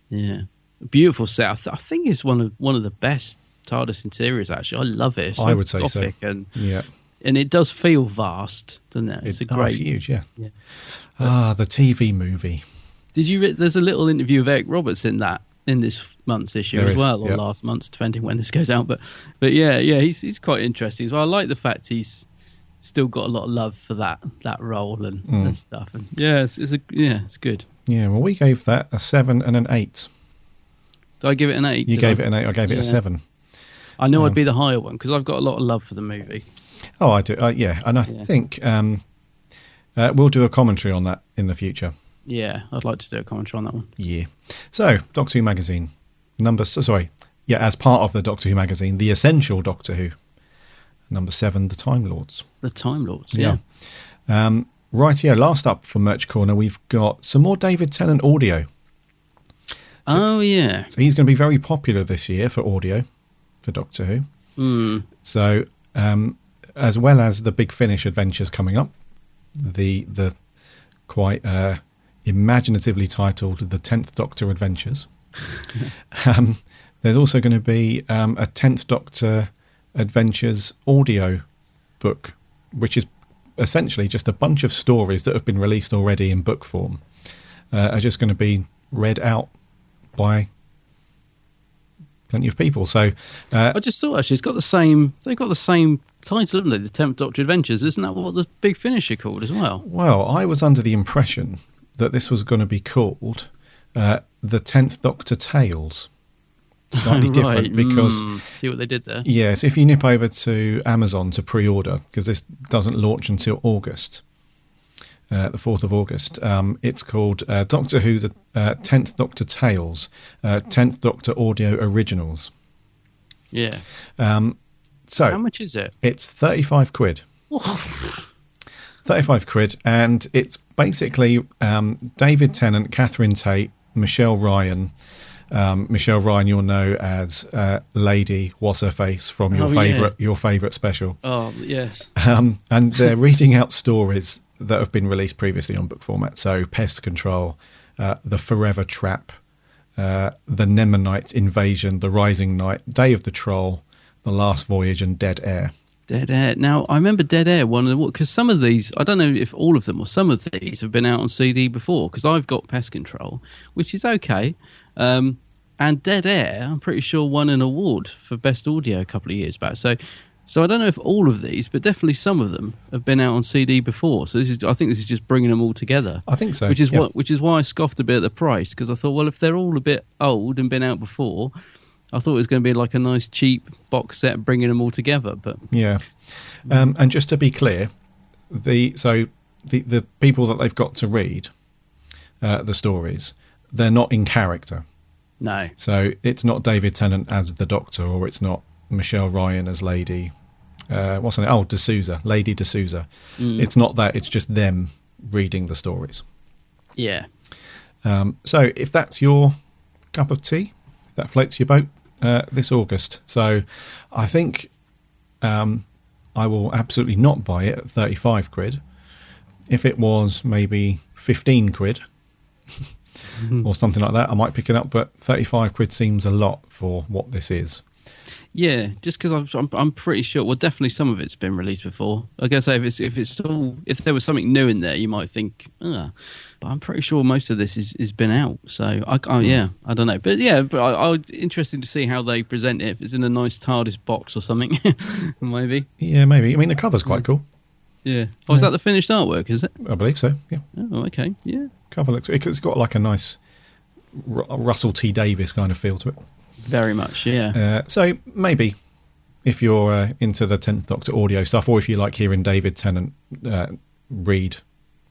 Yeah, beautiful set. I think it's one of the best TARDIS interiors. Actually, I love it. It's I would say so. And it does feel vast, doesn't it? It's it's huge. Yeah. The TV movie. Did you? There's a little interview of Eric Roberts in this month's issue there as is, well, or last month's, depending when this goes out. But he's quite interesting. So I like the fact he's still got a lot of love for that role and stuff. And it's good. Yeah, well, we gave that a 7 and an 8. Did I give it an 8? You gave it an 8. I gave it a 7. I knew I'd be the higher one because I've got a lot of love for the movie. Oh, I do. And I think we'll do a commentary on that in the future. Yeah, I'd like to do a commentary on that one. Yeah. So, Doctor Who magazine, as part of the Doctor Who magazine, the essential Doctor Who, number 7, the Time Lords. The Time Lords, yeah. Right, last up for Merch Corner, we've got some more David Tennant audio. So he's going to be very popular this year for audio, for Doctor Who. So, as well as the Big Finish adventures coming up, the quite imaginatively titled The 10th Doctor Adventures. There's also going to be a 10th Doctor Adventures audio book, which is essentially just a bunch of stories that have been released already in book form, are just going to be read out by plenty of people. So I just thought actually, it's got the same. They've got the same title, haven't they? The 10th Doctor Adventures. Isn't that what the Big Finish are called as well? well, I was under the impression that this was going to be called the 10th Doctor Tales. Slightly different because see what they did there. yes, if you nip over to Amazon to pre-order, because this doesn't launch until August, the 4th of August, it's called Doctor Who, the 10th Doctor Tales, 10th Doctor Audio Originals. Yeah. So How much is it? it's 35 quid. 35 quid, and it's basically David Tennant, Catherine Tate, Michelle Ryan. Michelle Ryan, you'll know as Lady What's Her Face from your favourite special. Oh yes. And they're reading out stories that have been released previously on book format. So Pest Control, The Forever Trap, The Nemonite Invasion, The Rising Night, Day of the Troll, The Last Voyage, and Dead Air. Dead Air. Now, I remember Dead Air, because some of these, I don't know if all of them or some of these have been out on CD before, because I've got Pest Control, which is okay. And Dead Air, I'm pretty sure, won an award for Best Audio a couple of years back. So I don't know if all of these, but definitely some of them have been out on CD before. So I think this is just bringing them all together. I think so. Which is why I scoffed a bit at the price, because I thought, well, if they're all a bit old and been out before, I thought it was going to be like a nice cheap box set bringing them all together. But yeah. And just to be clear, the people that they've got to read the stories, they're not in character. no. So it's not David Tennant as the Doctor, or it's not Michelle Ryan as Lady. What's her name? Oh, D'Souza, Lady D'Souza. It's not that. It's just them reading the stories. Yeah. So if that's your cup of tea, if that floats your boat this August. So I think I will absolutely not buy it at 35 quid. If it was maybe 15 quid or something like that, I might pick it up. But 35 quid seems a lot for what this is. Yeah, just because I'm pretty sure. Well, definitely some of it's been released before. I guess if there was something new in there, you might think, but I'm pretty sure most of this is been out. So I don't know, but I'm interested to see how they present it. If it's in a nice TARDIS box or something, maybe. Yeah, maybe. I mean, the cover's quite cool. Yeah. Oh, is that the finished artwork? Is it? I believe so. Yeah. Oh, okay. Yeah. Cover looks. It's got like a nice Russell T Davies kind of feel to it. Very much, yeah. So maybe if you're into the 10th Doctor audio stuff, or if you like hearing David Tennant read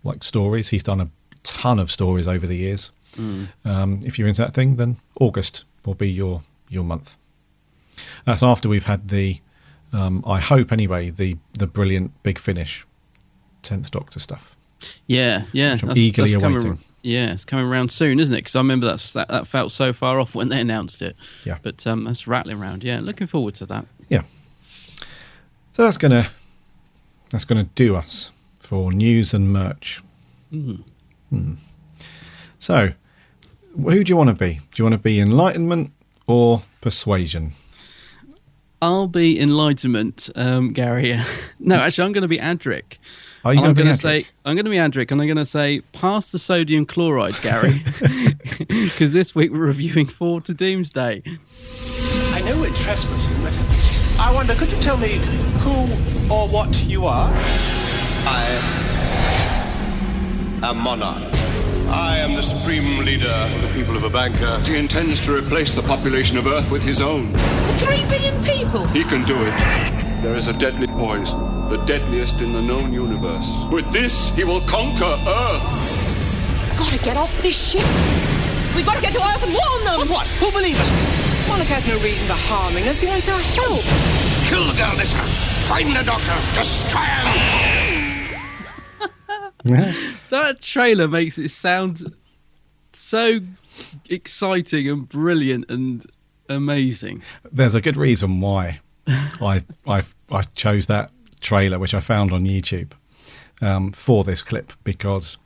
like stories, he's done a ton of stories over the years. If you're into that thing, then August will be your month. That's after we've had the, I hope anyway, the brilliant Big Finish 10th Doctor stuff. Yeah. Which I'm eagerly awaiting. It's coming around soon, isn't it? Because I remember that felt so far off when they announced it. Yeah. But that's rattling around. Yeah, looking forward to that. Yeah. So that's gonna do us for news and merch. So, who do you want to be? Do you want to be enlightenment or persuasion? I'll be enlightenment, Gary. No, actually, I'm going to be Adric. Are you going to be Adric? I'm going to be Adric, and I'm going to say, pass the sodium chloride, Gary. Because this week we're reviewing Forward to Doomsday. I know we're trespassing, but I wonder, could you tell me who or what you are? I am Monarch. I am the supreme leader of the people of Abanka. He intends to replace the population of Earth with his own. 3 billion people? He can do it. There is a deadly poison, the deadliest in the known universe. With this, he will conquer Earth. Gotta get off this ship. We've got to get to Earth and warn them. Of what? Who'll believe us? Monarch has no reason for harming us. He wants our help. Kill the girl, Lisa. Find the Doctor. Destroy him. That trailer makes it sound so exciting and brilliant and amazing. There's a good reason why I chose that trailer, which I found on YouTube, for this clip, because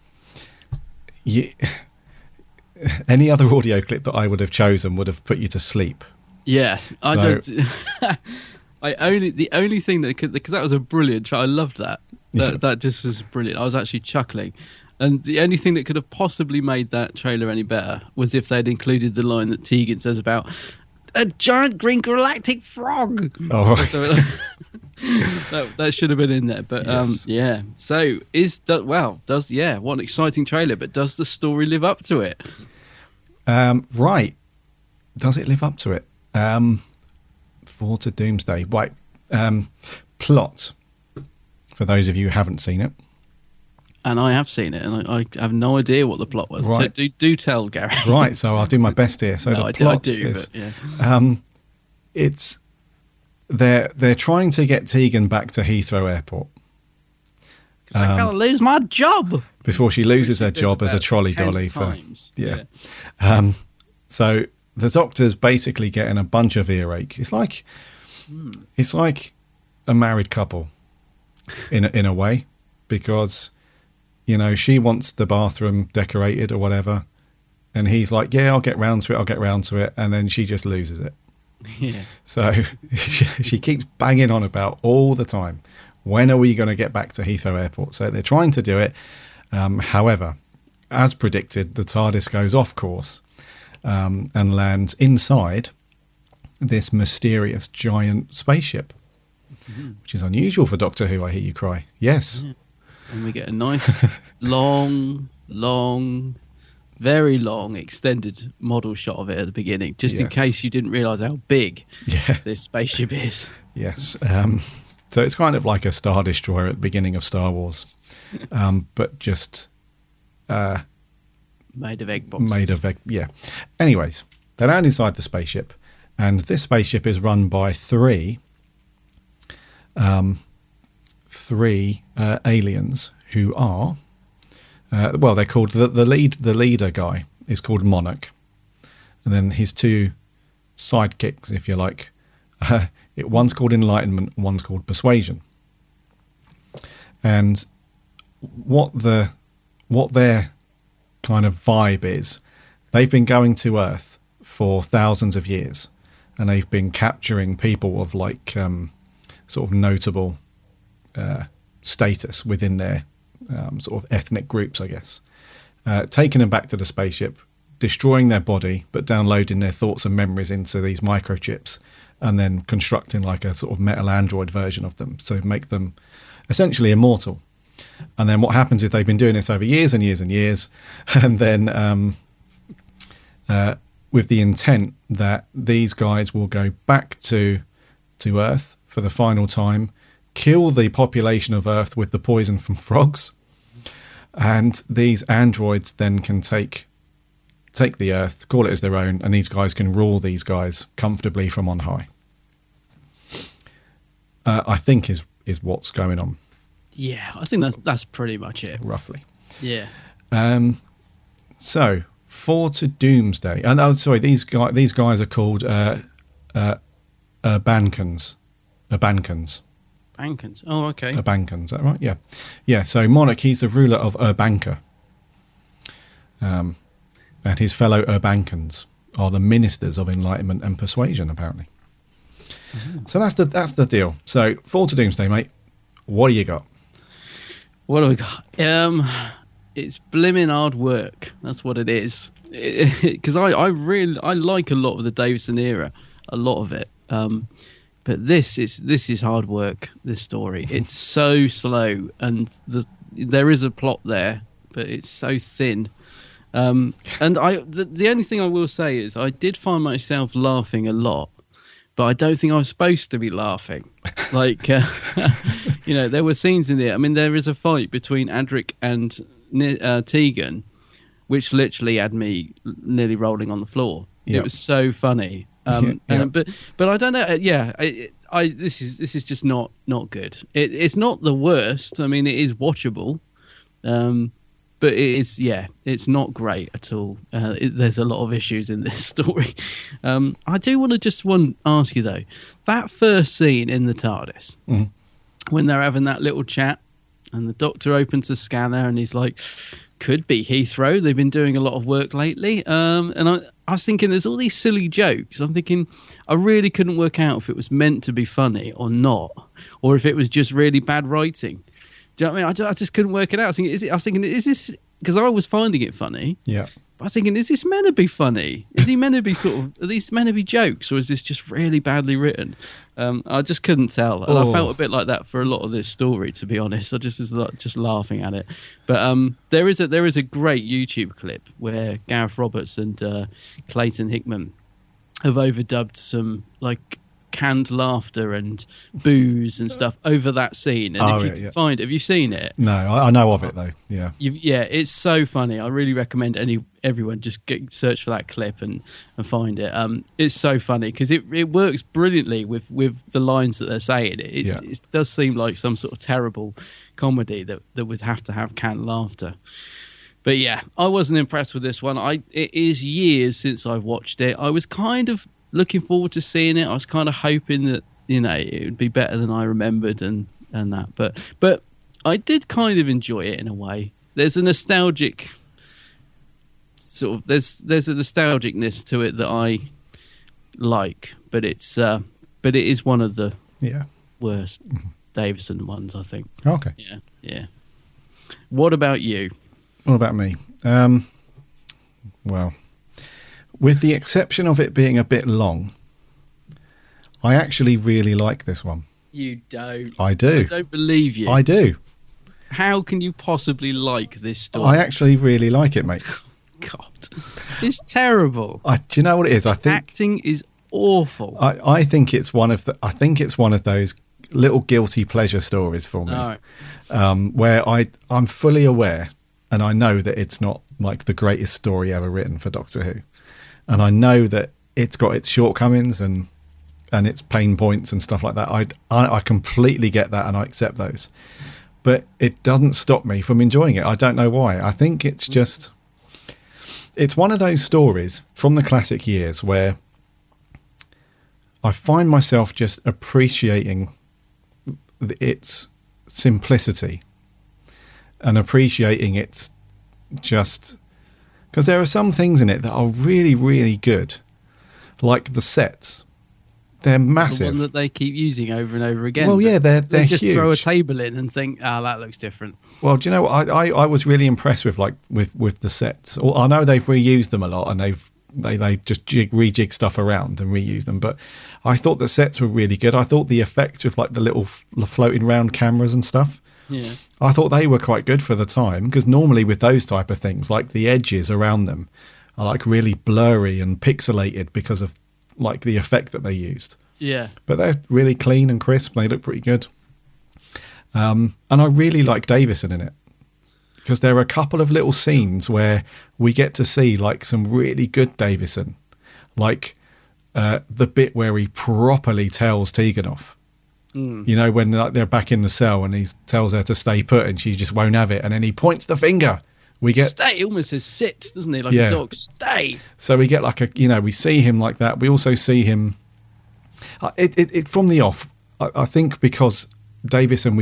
any other audio clip that I would have chosen would have put you to sleep. Yeah, So, I don't. The only thing that could, because that was a brilliant trailer. I loved that. That just was brilliant. I was actually chuckling. And the only thing that could have possibly made that trailer any better was if they'd included the line that Tegan says about a giant green galactic frog. Oh, So, that should have been in there, but Yes. yeah. So what an exciting trailer! But does the story live up to it? right. Does it live up to it? Forward to Doomsday. Right. Plot. For those of you who haven't seen it. And I have seen it, and I have no idea what the plot was. Right. Do tell, Gary. Right, so I'll do my best here. So No, the I plot do, is, but yeah. it's they're trying to get Tegan back to Heathrow Airport I'm going to lose my job. before she loses Which her she says job as a about trolley 10 dolly. times. Yeah. So the Doctor's basically getting a bunch of earache. It's like a married couple in a way, because she wants the bathroom decorated or whatever, and he's like, yeah, I'll get round to it, and then she just loses it. Yeah. So she keeps banging on about all the time, when are we going to get back to Heathrow Airport? So they're trying to do it. However, as predicted, the TARDIS goes off course and lands inside this mysterious giant spaceship, which is unusual for Doctor Who, I hear you cry. Yes. Yeah. And we get a nice, long, very long, extended model shot of it at the beginning, just in Yes. case you didn't realise how big Yeah. this spaceship is. Yes. So it's kind of like a Star Destroyer at the beginning of Star Wars, but just Made of egg boxes. made of egg. Yeah. Anyways, they land inside the spaceship, and this spaceship is run by three aliens who are they're called the leader guy is called Monarch, and then his two sidekicks, if you like, one's called Enlightenment, one's called Persuasion. And what their kind of vibe is, they've been going to Earth for thousands of years, and they've been capturing people of like sort of notable status within their sort of ethnic groups, I guess, taking them back to the spaceship, destroying their body, but downloading their thoughts and memories into these microchips, and then constructing like a sort of metal android version of them, so make them essentially immortal. And then what happens is they've been doing this over years and years and years, and then with the intent that these guys will go back to Earth for the final time, kill the population of Earth with the poison from frogs, and these androids then can take the Earth, call it as their own, and these guys can rule these guys comfortably from on high. I think is what's going on. Yeah, I think that's pretty much it. Roughly. Yeah. So, Forward to Doomsday. And these guys are called Urbankans. Bankans. Oh, okay. Urbankans, is that right? Yeah. Yeah, so Monarch, he's the ruler of Urbanka. And his fellow Urbankans are the ministers of Enlightenment and Persuasion, apparently. Mm-hmm. So that's the deal. So, Forward to Doomsday, mate. What do you got? What do we got? It's blimmin' hard work. That's what it is. Because I like a lot of the Davison era, a lot of it. But this is hard work. This story, it's so slow, and there is a plot there, but it's so thin. And the only thing I will say is I did find myself laughing a lot, but I don't think I was supposed to be laughing. Like, there were scenes in there. I mean, there is a fight between Adric and Tegan, which literally had me nearly rolling on the floor. Yep. It was so funny. But I don't know. This is just not good. It's not the worst. I mean, it is watchable. But it's not great at all. There's a lot of issues in this story. I do want to ask you, though, that first scene in the TARDIS, when they're having that little chat, and the Doctor opens the scanner, and he's like, could be Heathrow. They've been doing a lot of work lately. And I was thinking, there's all these silly jokes. I'm thinking, I really couldn't work out if it was meant to be funny or not, or if it was just really bad writing. Do you know what I mean? I just couldn't work it out. I was thinking, is this because I was finding it funny? Yeah. But I was thinking, is this meant to be funny? Is he meant to be are these meant to be jokes, or is this just really badly written? I just couldn't tell, and I felt a bit like that for a lot of this story, to be honest. I just was just laughing at it. But there is a great YouTube clip where Gareth Roberts and Clayton Hickman have overdubbed some like canned laughter and booze and stuff over that scene. And if you can find, have you seen it? No, I know of it though. Yeah, it's so funny. I really recommend everyone just search for that clip and find it. It's so funny because it works brilliantly with the lines that they're saying. It does seem like some sort of terrible comedy that would have to have canned laughter. But yeah, I wasn't impressed with this one. It is years since I've watched it. I was kind of looking forward to seeing it. I was kind of hoping that it would be better than I remembered and that. But I did kind of enjoy it in a way. There's a nostalgic sort of there's a nostalgicness to it that I like, but it is one of the worst Davison ones, I think. Okay. Yeah. What about you? What about me? Well, with the exception of it being a bit long, I actually really like this one. You don't. I do. I don't believe you. I do. How can you possibly like this story? I actually really like it, mate. God, it's terrible. Do you know what it is? I think acting is awful. I think it's one of those little guilty pleasure stories for me, where I'm fully aware, and I know that it's not like the greatest story ever written for Doctor Who, and I know that it's got its shortcomings and its pain points and stuff like that. I completely get that, and I accept those, but it doesn't stop me from enjoying it. I don't know why. I think it's just. It's one of those stories from the classic years where I find myself just appreciating its simplicity and appreciating its just... Because there are some things in it that are really, really good, like the sets. They're massive. The one that they keep using over and over again. Well, yeah, they're just huge. Throw a table in and think, that looks different. Well, do you know what? I was really impressed with with the sets. I know they've reused them a lot, and they just rejig stuff around and reuse them. But I thought the sets were really good. I thought the effects with like the little floating round cameras and stuff. Yeah, I thought they were quite good for the time, because normally with those type of things, like the edges around them are like really blurry and pixelated because of like the effect that they used. Yeah, but they're really clean and crisp. They look pretty good. And I really like Davison in it, because there are a couple of little scenes where we get to see like some really good Davison, like the bit where he properly tells Tegan off. You know, when like, they're back in the cell and he tells her to stay put and she just won't have it, and then he points the finger. We get stay. He almost says sit, doesn't he? Like a dog. Stay. So we get like we see him like that. We also see him. It from the off. I think because Davison,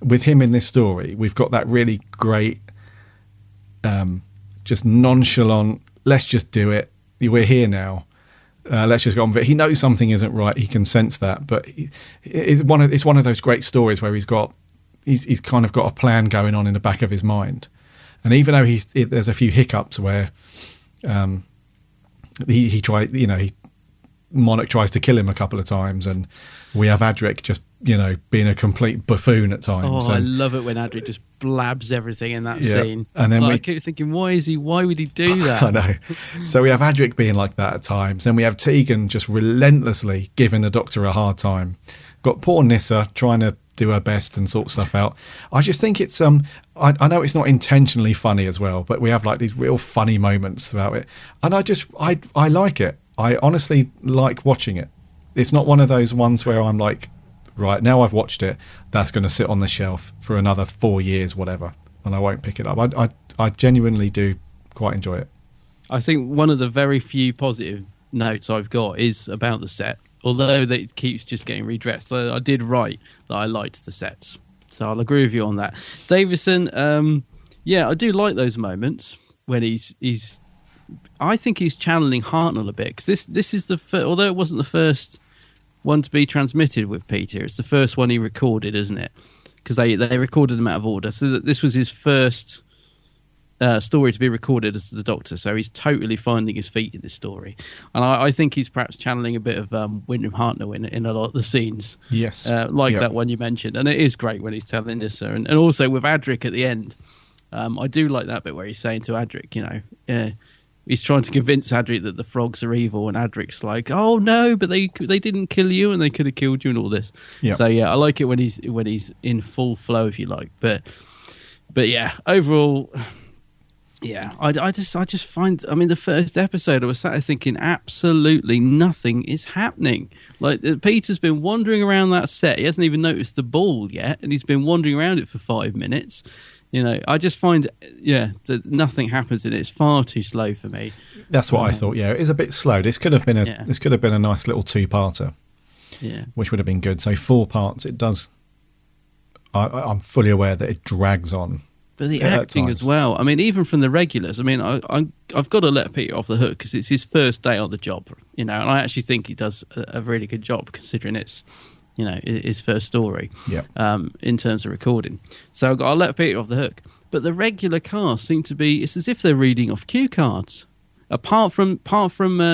with him in this story, we've got that really great, just nonchalant. Let's just do it. We're here now. Let's just go on with it. He knows something isn't right. He can sense that, but it's one of those great stories where he's kind of got a plan going on in the back of his mind. And even though there's a few hiccups where Monarch tries to kill him a couple of times, and we have Adric just being a complete buffoon at times. I love it when Adric just blabs everything in that scene. And then I keep thinking, why would he do that? I know. So we have Adric being like that at times, and we have Tegan just relentlessly giving the Doctor a hard time. Got poor Nyssa trying to do her best and sort stuff out. I just think it's I know it's not intentionally funny as well, but we have like these real funny moments about it, and I like it. I honestly like watching it. It's not one of those ones where I'm like, right, now I've watched it, that's going to sit on the shelf for another 4 years, whatever, and I won't pick it up. I genuinely do quite enjoy it. I think one of the very few positive notes I've got is about the set, although it keeps just getting redressed. So I did write that I liked the sets, so I'll agree with you on that. Davison, I do like those moments when he's I think he's channeling Hartnell a bit, because this is although it wasn't the first one to be transmitted with Peter, it's the first one he recorded, isn't it? Because they recorded them out of order, so this was his first story to be recorded as the Doctor, so he's totally finding his feet in this story. And I think he's perhaps channeling a bit of William Hartnell in a lot of the scenes. Yes. That one you mentioned. And it is great when he's telling this. And also with Adric at the end, I do like that bit where he's saying to Adric, he's trying to convince Adric that the frogs are evil, and Adric's like, "Oh no, but they didn't kill you, and they could have killed you, and all this." Yeah. So I like it when he's in full flow, if you like. But yeah, overall, yeah, I just find, I mean, the first episode, I was sat there thinking absolutely nothing is happening. Like, Peter's been wandering around that set, he hasn't even noticed the ball yet, and he's been wandering around it for 5 minutes. I just find, that nothing happens in it. It's far too slow for me. That's what I thought. Yeah, it is a bit slow. This could have been a nice little 2-parter. Yeah, which would have been good. So 4 parts. It does. I'm fully aware that it drags on. But the acting as well. I mean, even from the regulars. I mean, I've got to let Peter off the hook because it's his first day on the job. And I actually think he does a really good job considering it's, his first story. Yeah. In terms of recording. So I'll let Peter off the hook. But the regular cast seem to be, it's as if they're reading off cue cards. Apart from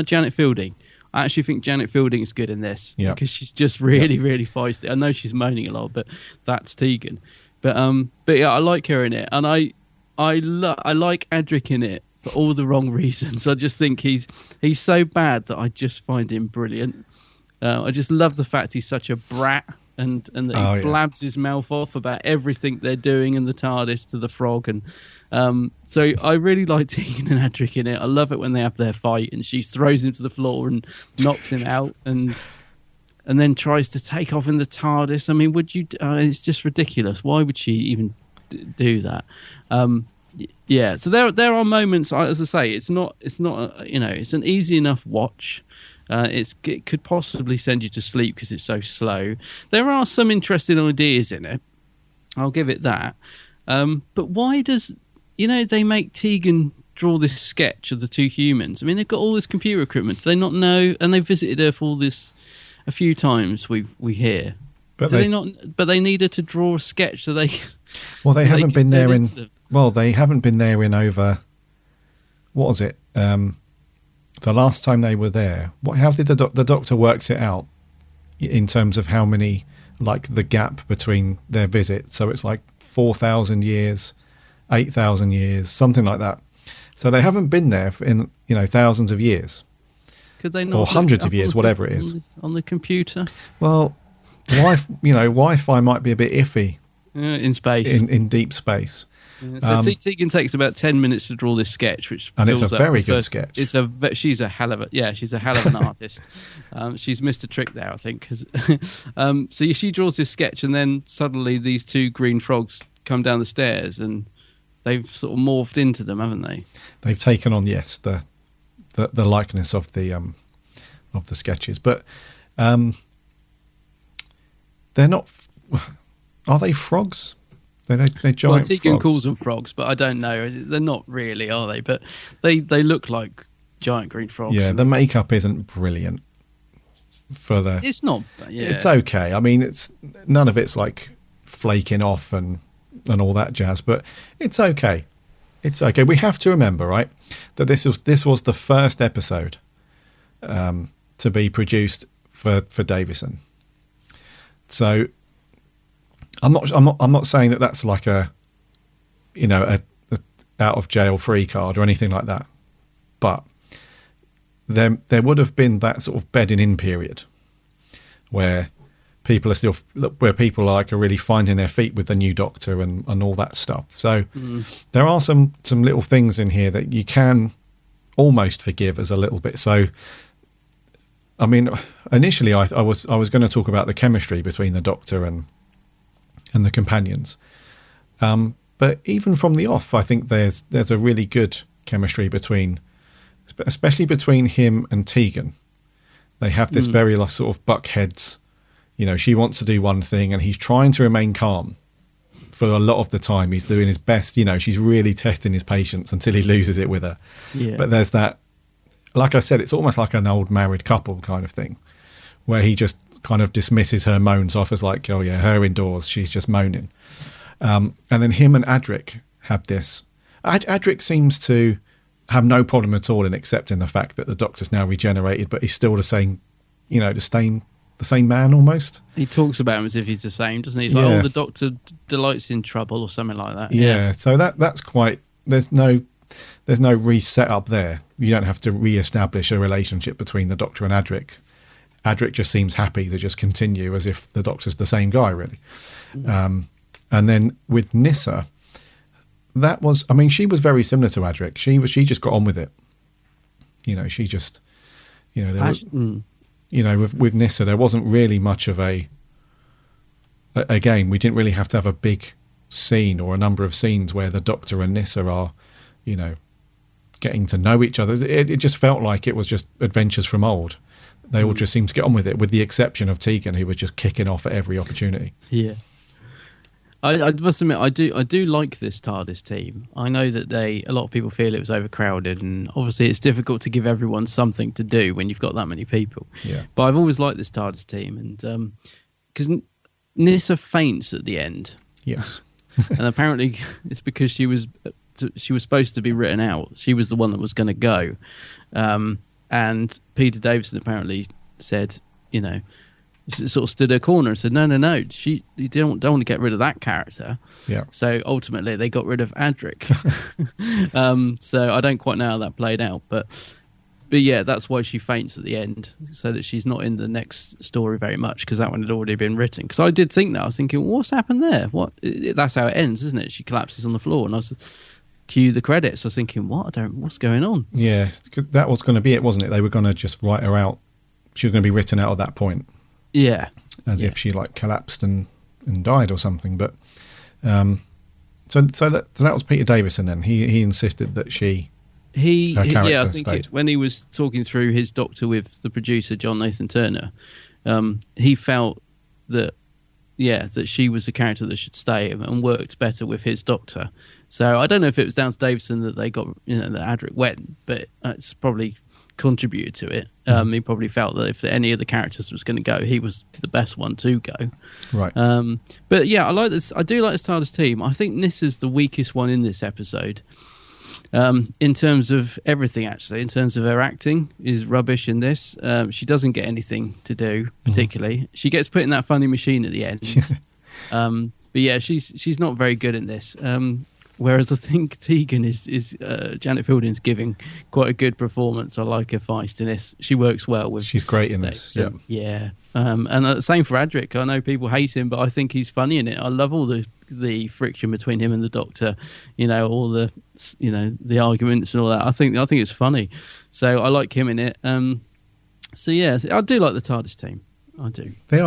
Janet Fielding. I actually think Janet Fielding is good in this. Yeah. Because she's just really, really feisty. I know she's moaning a lot, but that's Tegan. But yeah, I like her in it. And I like Adric in it for all the wrong reasons. I just think he's so bad that I just find him brilliant. I just love the fact he's such a brat and that he blabs his mouth off about everything they're doing in the TARDIS to the frog. And so I really like Tegan and Adric in it. I love it when they have their fight and she throws him to the floor and knocks him out and then tries to take off in the TARDIS. I mean, would you? It's just ridiculous. Why would she even do that? Yeah. So there are moments. As I say, it's not. It's an easy enough watch. It could possibly send you to sleep because it's so slow. There are some interesting ideas in it. I'll give it that. But why does they make Tegan draw this sketch of the 2 humans? I mean, they've got all this computer equipment. Do they not know? And they've visited Earth all this. A few times we hear, but they not. But they need her to draw a sketch so they. Well, they haven't been there in. Well, they haven't been there in over. What was it? The last time they were there, how did the Doctor works it out in terms of how many, like the gap between their visits? So it's like 4,000 years, 8,000 years, something like that. So they haven't been there in thousands of years. Could they not, or hundreds of years, whatever it is, on the computer? Well, Wi-Fi might be a bit iffy in space, in deep space. Yeah, so Tegan takes about 10 minutes to draw this sketch, and it's a very good sketch. She's a hell of an artist. She's missed a trick there, I think. So she draws this sketch, and then suddenly these 2 green frogs come down the stairs, and they've sort of morphed into them, haven't they? They've taken on the likeness of the sketches, but they're not. Are they frogs? They're giant. Well, Tegan frogs. Calls them frogs, but I don't know. They're not really, are they? But they look like giant green frogs. Yeah, the makeup isn't brilliant for the. It's not. Yeah, it's okay. I mean, it's none of it's like flaking off and all that jazz, but it's okay. It's okay. We have to remember, right, that this was the first episode to be produced for Davison. So I'm not saying that that's like a out of jail free card or anything like that, but there would have been that sort of bedding in period where people are really finding their feet with the new Doctor and all that stuff. So there are some little things in here that you can almost forgive as a little bit. So, I mean, initially I was going to talk about the chemistry between the Doctor and the companions. But even from the off, I think there's a really good chemistry especially between him and Tegan. They have this very sort of buck heads. She wants to do one thing and he's trying to remain calm for a lot of the time. He's doing his best. She's really testing his patience until he loses it with her. Yeah. But there's that, like I said, it's almost like an old married couple kind of thing where he just kind of dismisses her moans off as like, oh yeah, her indoors, she's just moaning. And then him and Adric have this Adric seems to have no problem at all in accepting the fact that the Doctor's now regenerated, but he's still the same, the same man almost. He talks about him as if he's the same, doesn't he? He's like, oh, the Doctor delights in trouble or something like that. Yeah. So that's quite. There's no reset up there. You don't have to re-establish a relationship between the Doctor and Adric. Adric just seems happy to just continue as if the Doctor's the same guy, really. And then with Nyssa, she was very similar to Adric. She just got on with it. She just, with Nyssa, there wasn't really much of again, we didn't really have to have a big scene or a number of scenes where the Doctor and Nyssa are, getting to know each other. It just felt like it was just adventures from old. They all just seemed to get on with it, with the exception of Tegan, who was just kicking off at every opportunity. Yeah. I must admit, I do like this TARDIS team. I know that a lot of people feel it was overcrowded, and obviously it's difficult to give everyone something to do when you've got that many people. Yeah. But I've always liked this TARDIS team, and because Nyssa faints at the end. Yes. And apparently it's because she was supposed to be written out. She was the one that was going to go, and Peter Davison apparently said, sort of stood her corner and said, no, you don't want to get rid of that character. Yeah. So ultimately they got rid of Adric. So I don't quite know how that played out, but yeah, that's why she faints at the end, so that she's not in the next story very much, because that one had already been written. Because I did think that. I was thinking, well, what's happened there? What? That's how it ends, isn't it? She collapses on the floor, and I was cue the credits. I was thinking, what's going on? Yeah, that was going to be it, wasn't it? They were going to just write her out. She was going to be written out at that point. Yeah, as if she collapsed and died or something. But so that was Peter Davison. Then he insisted that I think when he was talking through his Doctor with the producer John Nathan Turner, he felt that she was the character that should stay and worked better with his Doctor. So I don't know if it was down to Davison that they got that Adric went, but it's probably contributed to it. He probably felt that if any of the characters was going to go, he was the best one to go. Right. But yeah, I like this. I do like this TARDIS team. I think Nissa's the weakest one in this episode. In terms of everything, actually, in terms of her acting is rubbish in this. She doesn't get anything to do particularly. She gets put in that funny machine at the end. But yeah, she's not very good in this. Whereas I think Tegan is Janet Fielding's giving quite a good performance. I like her feistiness. She works well with. She's great in this. Yeah. And same for Adric. I know people hate him, but I think he's funny in it. I love all the friction between him and the Doctor. All the the arguments and all that. I think it's funny. So I like him in it. So yeah, I do like the TARDIS team. I do. They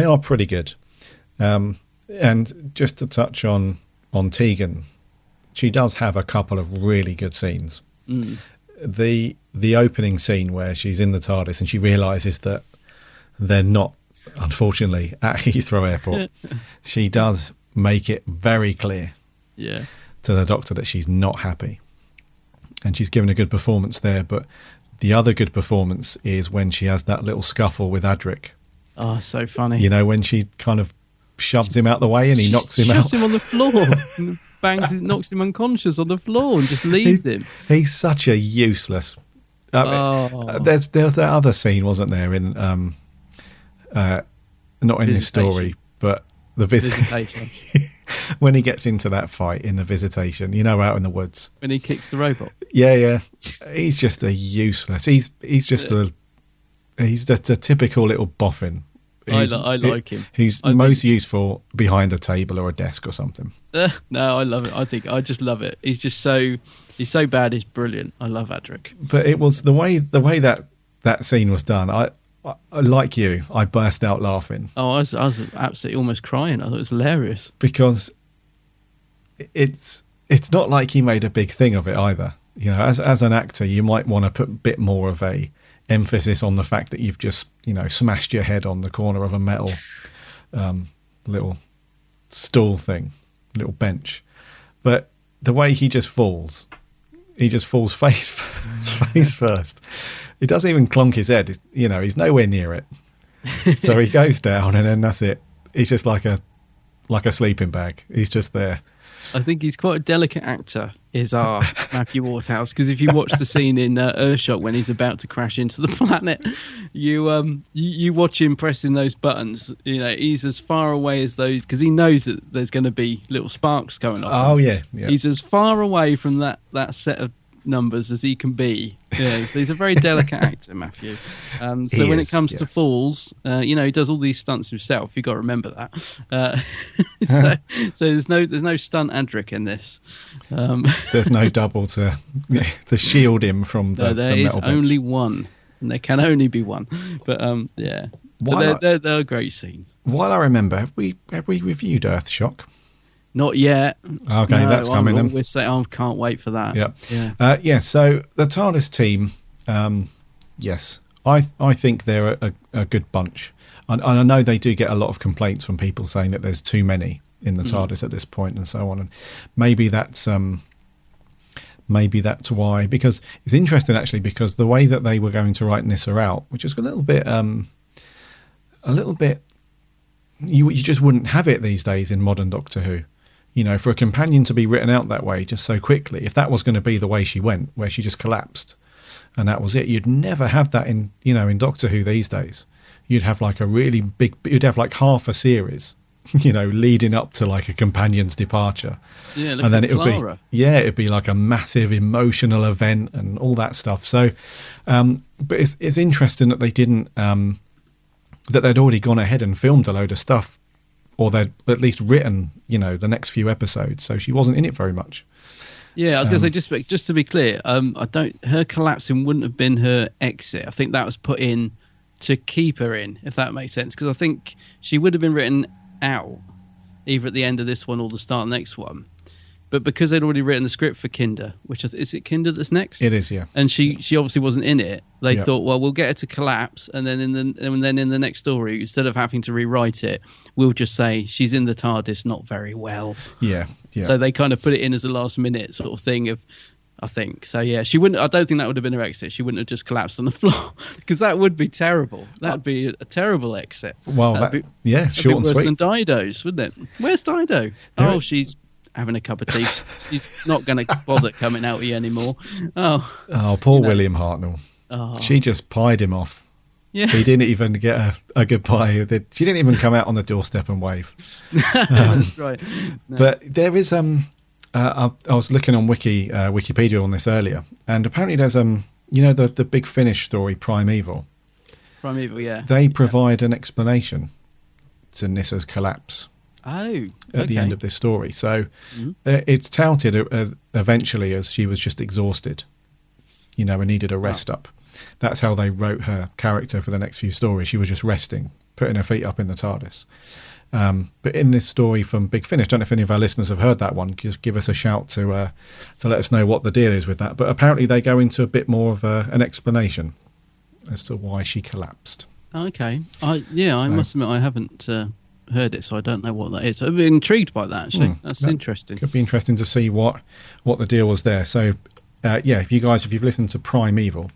are pretty good. And just to touch on Tegan. She does have a couple of really good scenes. The opening scene where she's in the TARDIS and she realises that they're not, unfortunately, at Heathrow Airport. She does make it very clear to the Doctor that she's not happy. And she's given a good performance there. But the other good performance is when she has that little scuffle with Adric. Oh, so funny. When she kind of shoves him out the way and he knocks him out. Shoves him on the floor. Knocks him unconscious on the floor and just leaves him. He's such a useless. There's that other scene, wasn't there? In not in this story, but the visitation. When he gets into that fight in the Visitation, out in the woods, when he kicks the robot. Yeah, he's just a useless. He's just a typical little boffin. I like him. He's most useful behind a table or a desk or something. No, I love it. I just love it. He's so bad. He's brilliant. I love Adric. But it was the way that scene was done. I like you. I burst out laughing. Oh, I was absolutely almost crying. I thought it was hilarious because it's not like he made a big thing of it either. As an actor, you might want to put a bit more of a emphasis on the fact that you've just smashed your head on the corner of a metal little stool thing, little bench. But the way he just falls face first. He doesn't even clonk his head. He's nowhere near it. So he goes down, and then that's it. He's just like a sleeping bag. He's just there. I think he's quite a delicate actor is our Matthew Waterhouse, because if you watch the scene in Earthshock when he's about to crash into the planet, you watch him pressing those buttons. He's as far away as those, because he knows that there's going to be little sparks going off. Oh yeah. He's as far away from that set of numbers as he can be. So he's a very delicate actor, Matthew. So when it comes to falls, he does all these stunts himself. You've got to remember that. So there's no stunt Adric in this. There's no double to shield him from the there is metal only one, and there can only be one. But yeah, they're a great scene. While I remember, have we reviewed Earthshock? Not yet. Okay, no, that's coming then. We're saying, I can't wait for that. Yeah. So the TARDIS team, yes, I think they're a good bunch, and I know they do get a lot of complaints from people saying that there's too many in the TARDIS at this point, and so on. And maybe that's why. Because it's interesting actually, because the way that they were going to write Nyssa out, which is a little bit. You just wouldn't have it these days in modern Doctor Who. For a companion to be written out that way just so quickly, if that was going to be the way she went, where she just collapsed and that was it, you'd never have that in Doctor Who these days. You'd have like a really big, you'd have like half a series, leading up to like a companion's departure. Yeah, and then it'd be like a massive emotional event and all that stuff. So, but it's interesting that they didn't, that they'd already gone ahead and filmed a load of stuff, or they'd at least written, the next few episodes. So she wasn't in it very much. Yeah, I was going to say, just to be clear, her collapsing wouldn't have been her exit. I think that was put in to keep her in, if that makes sense. Because I think she would have been written out, either at the end of this one or the start of the next one. But because they'd already written the script for Kinder, which is it Kinder that's next? It is, yeah. And she obviously wasn't in it. They thought, well, we'll get her to collapse, and then in the next story, instead of having to rewrite it, we'll just say she's in the TARDIS, not very well. Yeah. So they kind of put it in as a last minute sort of thing I think. So yeah, she wouldn't. I don't think that would have been her exit. She wouldn't have just collapsed on the floor, because that would be terrible. That'd be a terrible exit. Well, short and sweet. Worse than Dido's, wouldn't it? Where's Dido? She's having a cup of tea. She's not going to bother coming out here anymore. Poor William Hartnell. She just pied him off. Yeah. He didn't even get a goodbye. She didn't even come out on the doorstep and wave. That's right. No. But there is I was looking on Wikipedia on this earlier, and apparently there's the Big Finish story, Primeval. Primeval, yeah. They provide an explanation to Nyssa's collapse. Oh, at the end of this story. So it's touted eventually as she was just exhausted, and needed a rest up. That's how they wrote her character for the next few stories. She was just resting, putting her feet up in the TARDIS. But in this story from Big Finish, I don't know if any of our listeners have heard that one. Just give us a shout to let us know what the deal is with that. But apparently they go into a bit more of an explanation as to why she collapsed. Okay. I must admit I haven't heard it, so I don't know what that is. I've been intrigued by that, actually. That's interesting. Could be interesting to see what the deal was there. So, if you've listened to Primeval,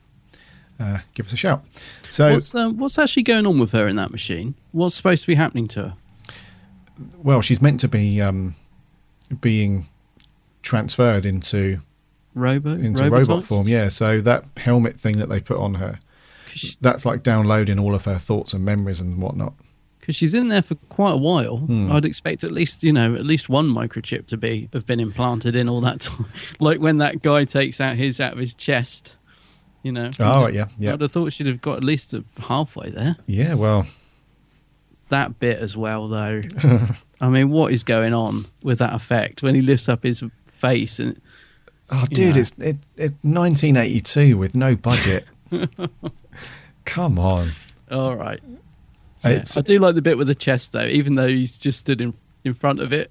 give us a shout. So, what's actually going on with her in that machine? What's supposed to be happening to her? Well, she's meant to be being transferred into robot form. Yeah. So that helmet thing that they put on her, that's like downloading all of her thoughts and memories and whatnot. Because she's in there for quite a while. I'd expect at least one microchip to have been implanted in all that time. Like when that guy takes out of his chest, Oh, yeah. I'd have thought she'd have got at least halfway there. Yeah, well, that bit as well, though. I mean, what is going on with that effect when he lifts up his face and? Oh, dude, it's 1982 with no budget. Come on. All right. Yeah. I do like the bit with the chest, though, even though he's just stood in front of it.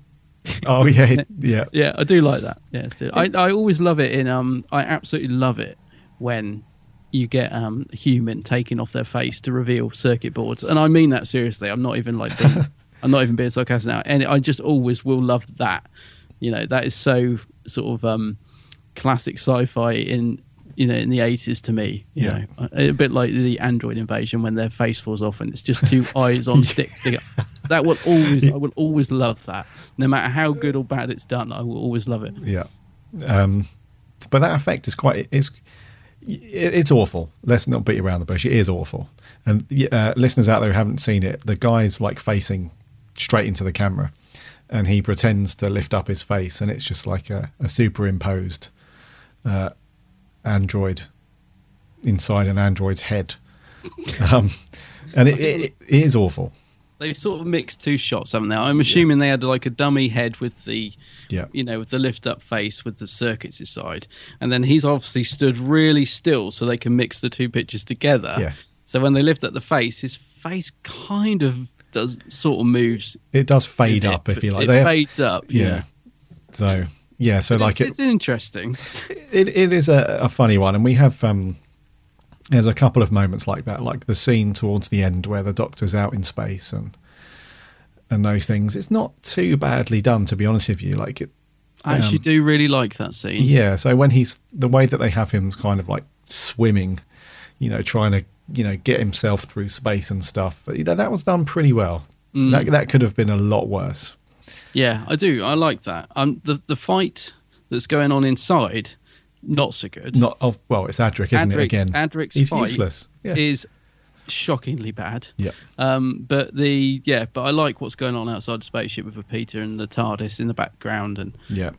Oh, yeah, yeah. Yeah, I do like that. Yeah, I always love it I absolutely love it when you get a human taking off their face to reveal circuit boards. And I mean that seriously. I'm not even being sarcastic now. And I just always will love that. That is so sort of classic sci-fi in the 80s to me, you know, a bit like the android invasion when their face falls off and it's just two eyes on sticks. I will always love that. No matter how good or bad it's done, I will always love it. Yeah. But that effect is it's awful. Let's not beat around the bush. It is awful. And listeners out there who haven't seen it, the guy's like facing straight into the camera, and he pretends to lift up his face, and it's just like a superimposed android inside an android's head. And it is awful. They've sort of mixed two shots, haven't they? I'm assuming they had like a dummy head with the, with the lift up face with the circuits inside, and then he's obviously stood really still so they can mix the two pictures together. Yeah. So when they lift up the face, his face kind of moves. It does fade up, if you like. It fades up. Yeah. So like it's interesting. It is a funny one, and we have. There's a couple of moments like that, like the scene towards the end where the Doctor's out in space and those things. It's not too badly done, to be honest with you. Like I actually do really like that scene. Yeah. So when the way that they have him kind of like swimming, trying to, get himself through space and stuff, that was done pretty well. That could have been a lot worse. Yeah, I do. I like that. The fight that's going on inside, not so good. It's Adric, isn't it? Again, Adric's fight useless. Yeah. Is shockingly bad. Yeah. But I like what's going on outside the spaceship with Peter and the TARDIS in the background and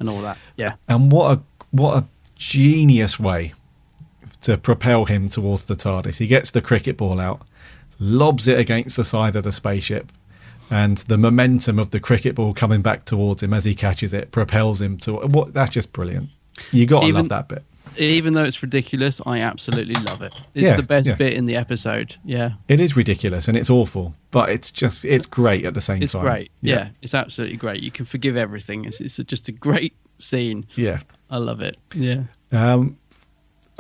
all that. Yeah. And what a genius way to propel him towards the TARDIS. He gets the cricket ball out, lobs it against the side of the spaceship, and the momentum of the cricket ball coming back towards him as he catches it propels him to. That's just brilliant. You got to love that bit. Even though it's ridiculous, I absolutely love it. It's the best bit in the episode. Yeah. It is ridiculous and it's awful, but it's great at the same time. It's great. Yeah. It's absolutely great. You can forgive everything. It's just a great scene. Yeah. I love it. Yeah.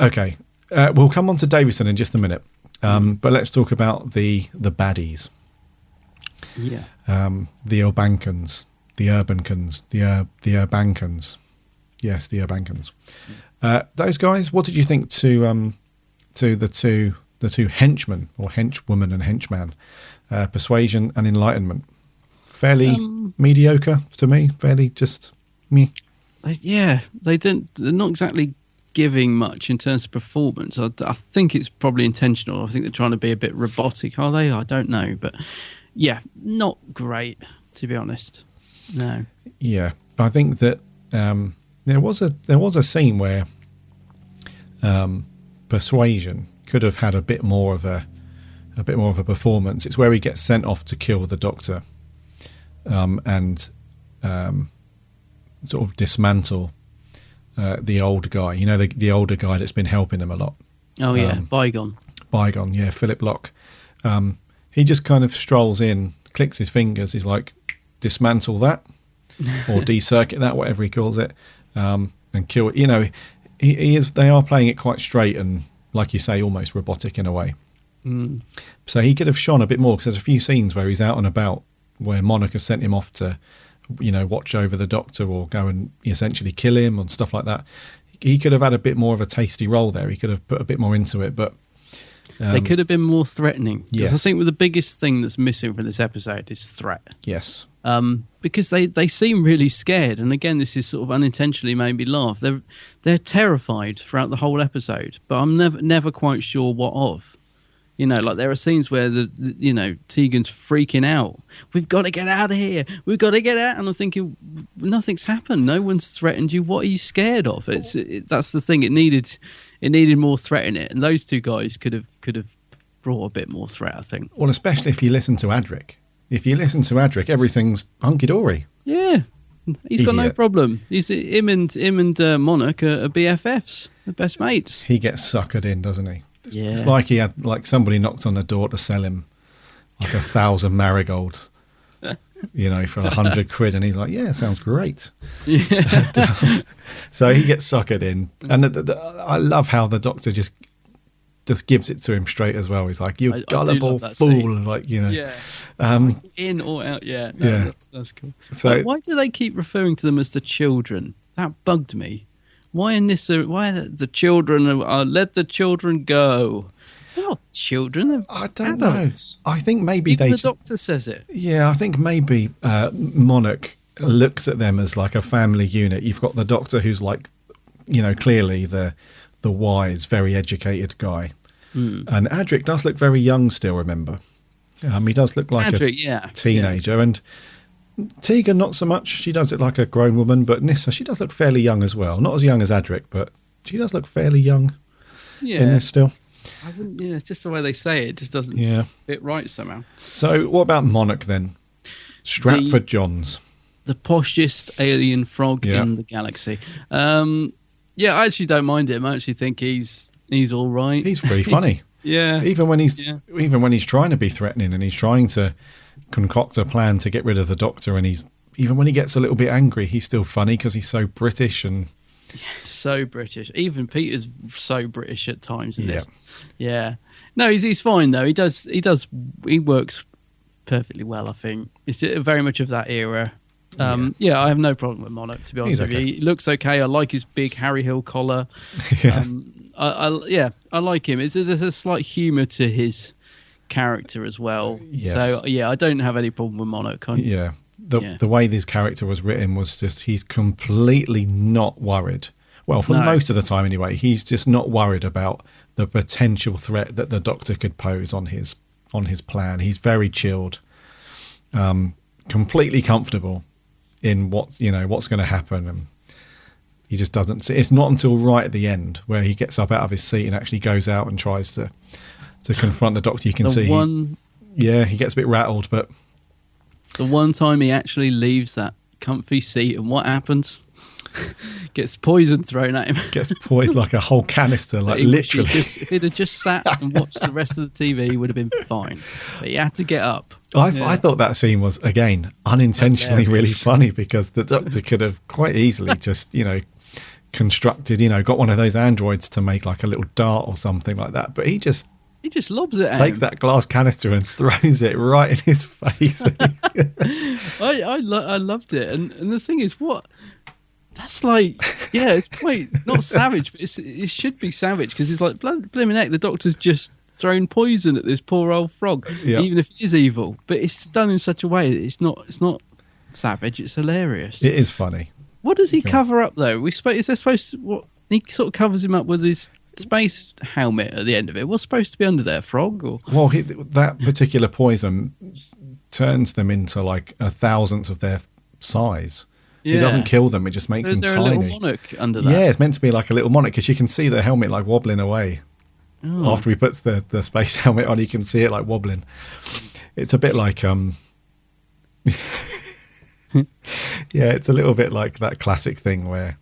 Okay. We'll come on to Davison in just a minute. But let's talk about the baddies. Yeah. The Urbankans, the Urbankans, the Urbankans. Yes, the Urbankans. Those guys. What did you think to the two henchmen or henchwoman and henchman, Persuasion and Enlightenment? Fairly mediocre to me. Fairly just me. Yeah, they're not exactly giving much in terms of performance. I think it's probably intentional. I think they're trying to be a bit robotic. Are they? I don't know, but yeah, not great to be honest. No. Yeah, I think that. There was a scene where Persuasion could have had a bit more of a performance. It's where he gets sent off to kill the Doctor, and sort of dismantle the old guy. The older guy that's been helping him a lot. Oh yeah, Bygone. Yeah, Philip Locke. He just kind of strolls in, clicks his fingers. He's like, dismantle that, or decircuit that, whatever he calls it. And kill it. He is. They are playing it quite straight and, like you say, almost robotic in a way. So he could have shone a bit more, because there's a few scenes where he's out and about, where Monica sent him off to, watch over the Doctor or go and essentially kill him and stuff like that. He could have had a bit more of a tasty role there. He could have put a bit more into it, but they could have been more threatening. Yes. I think the biggest thing that's missing from this episode is threat. Yes. Because they seem really scared, and again, this is sort of unintentionally made me laugh. They're terrified throughout the whole episode, but I'm never quite sure what of. Like there are scenes where Tegan's freaking out. We've got to get out of here. We've got to get out. And I'm thinking, nothing's happened. No one's threatened you. What are you scared of? That's the thing. It needed more threat in it, and those two guys could have brought a bit more threat, I think. Well, especially if you listen to Adric. If you listen to Adric, everything's hunky-dory. Yeah, he's got no problem. Him and Monarch are BFFs, the best mates. He gets suckered in, doesn't he? Yeah. It's like he had somebody knocked on the door to sell him like 1,000 marigolds, for 100 quid, and he's like, "Yeah, sounds great." Yeah. So he gets suckered in, and I love how the Doctor just gives it to him straight as well. He's like, "You gullible fool!" Scene. Like Yeah. In or out. Yeah. Yeah. That's cool. So why do they keep referring to them as the children? That bugged me. Why the children are let the children go? They're not children. They're I don't adults. know. I think maybe Even the Doctor says it. Yeah, I think maybe Monarch looks at them as like a family unit. You've got the Doctor who's like clearly the wise, very educated guy. And Adric does look very young still, remember? He does look like a teenager. And Tegan, not so much. She does look like a grown woman, but Nyssa, she does look fairly young as well. Not as young as Adric, but she does look fairly young in this still. I wouldn't, it's just the way they say it. It just doesn't fit right somehow. So what about Monarch then? Stratford Johns. The poshest alien frog in the galaxy. I actually don't mind him. I actually think he's all right. He's pretty funny. Even when he's trying to be threatening and he's trying to concoct a plan to get rid of the Doctor, and even when he gets a little bit angry, he's still funny because he's so British and so British. Even Peter's so British at times in this. Yeah. No, he's fine though. He works perfectly well. I think it's very much of that era. I have no problem with Monarch, to be honest with you. He looks okay. I like his big Harry Hill collar. I like him. There's a slight humour to his character as well. So I don't have any problem with Monarch. The way this character was written was just, he's completely not worried. Well, for most of the time anyway, he's just not worried about the potential threat that the Doctor could pose on his plan. He's very chilled, completely comfortable in what's going to happen, and he just doesn't see. It's not until right at the end where he gets up out of his seat and actually goes out and tries to confront the Doctor. You can see he gets a bit rattled, but the one time he actually leaves that comfy seat, and what happens? Gets poison thrown at him. Gets poisoned like a whole canister, like literally. If he'd have just sat and watched the rest of the TV, he would have been fine. But he had to get up. I thought that scene was, again, unintentionally really funny, because the Doctor could have quite easily just, constructed, got one of those androids to make like a little dart or something like that. But he just lobs it at takes that glass canister and throws it right in his face. I loved it. And the thing is, that's like, it's quite not savage, but it should be savage, because it's like, blimmin' heck, the Doctor's just thrown poison at this poor old frog, even if he is evil. But it's done in such a way that it's not savage, it's hilarious. It is funny. What does he cover up, though? Is there supposed to, he sort of covers him up with his space helmet at the end of it. What's supposed to be under there, frog? Or? Well, that particular poison turns them into like a thousandth of their size. It doesn't kill them, it just makes them tiny. Is there a little monarch under that? Yeah, it's meant to be like a little monarch, because you can see the helmet like wobbling away. After he puts the space helmet on, you can see it like wobbling. It's a bit like it's a little bit like that classic thing where,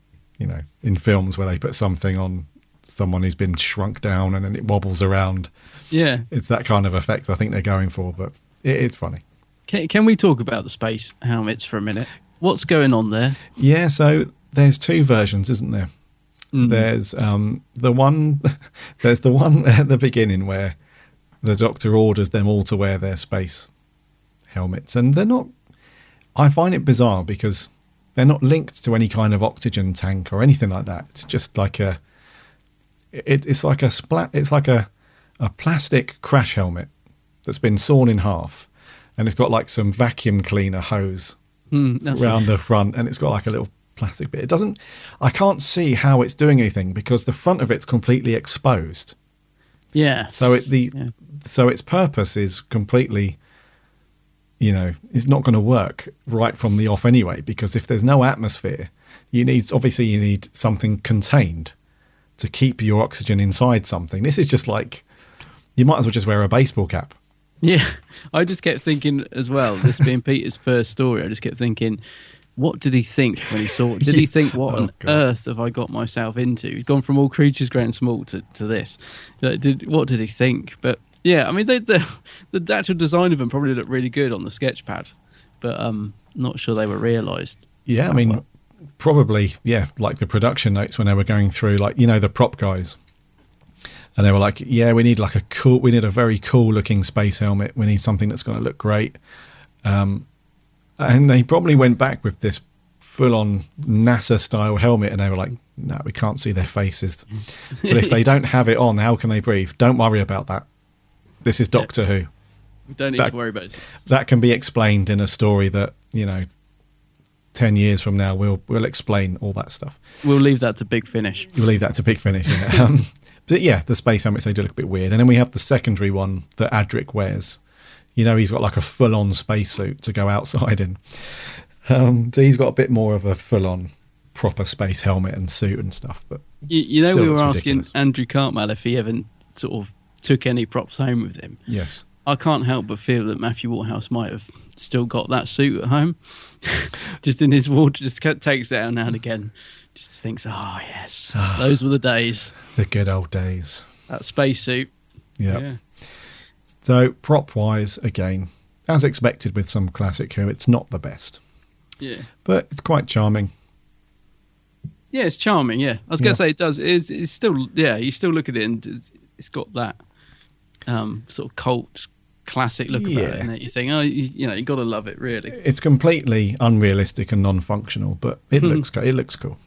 in films where they put something on someone who's been shrunk down and then it wobbles around. Yeah. It's that kind of effect I think they're going for, but it's funny. Can we talk about the space helmets for a minute? What's going on there? Yeah, so there's two versions, isn't there? There's the one at the beginning where the Doctor orders them all to wear their space helmets, and they're not. I find it bizarre because they're not linked to any kind of oxygen tank or anything like that. It's just like it's like a plastic crash helmet that's been sawn in half, and it's got like some vacuum cleaner hose around the front, and it's got like a little plastic bit. I can't see how it's doing anything because the front of it's completely exposed. Yeah. So so its purpose is completely, it's not going to work right from the off anyway, because if there's no atmosphere, you need something contained to keep your oxygen inside something. This is just like, you might as well just wear a baseball cap. Yeah, I just kept thinking as well, this being Peter's first story, I just kept thinking, what did he think when he saw it? Did he think, what on earth have I got myself into? He's gone from All Creatures Great and Small to this. What did he think? But yeah, I mean, the actual design of them probably looked really good on the sketch pad, but I'm not sure they were realised. Yeah, I mean, probably, like the production notes when they were going through, like, the prop guys. And they were like, we need a very cool looking space helmet. We need something that's going to look great. And they probably went back with this full on NASA style helmet, and they were like, no, we can't see their faces. But if they don't have it on, how can they breathe? Don't worry about that. This is Doctor Who. We don't need to worry about it. That can be explained in a story that, 10 years from now, we'll explain all that stuff. We'll leave that to Big Finish. We'll leave that to Big Finish, yeah. But yeah, the space helmets, they do look a bit weird. And then we have the secondary one that Adric wears. You know, he's got like a full-on spacesuit to go outside in. So he's got a bit more of a full-on proper space helmet and suit and stuff. But you know, we were asking ridiculous. Andrew Cartmel if he ever sort of took any props home with him. Yes. I can't help but feel that Matthew Waterhouse might have still got that suit at home. Just in his wardrobe, just takes it out now and again. Just thinks, oh, yes, those were the days. The good old days. That spacesuit. Yeah. So, prop-wise, again, as expected with some classic Who, it's not the best. Yeah. But it's quite charming. Yeah, it's charming, yeah. I was going to say it does. It's still, yeah, you still look at it and it's got that sort of cult classic look about it, and you think, oh, you know, you got to love it, really. It's completely unrealistic and non-functional, but it looks cool.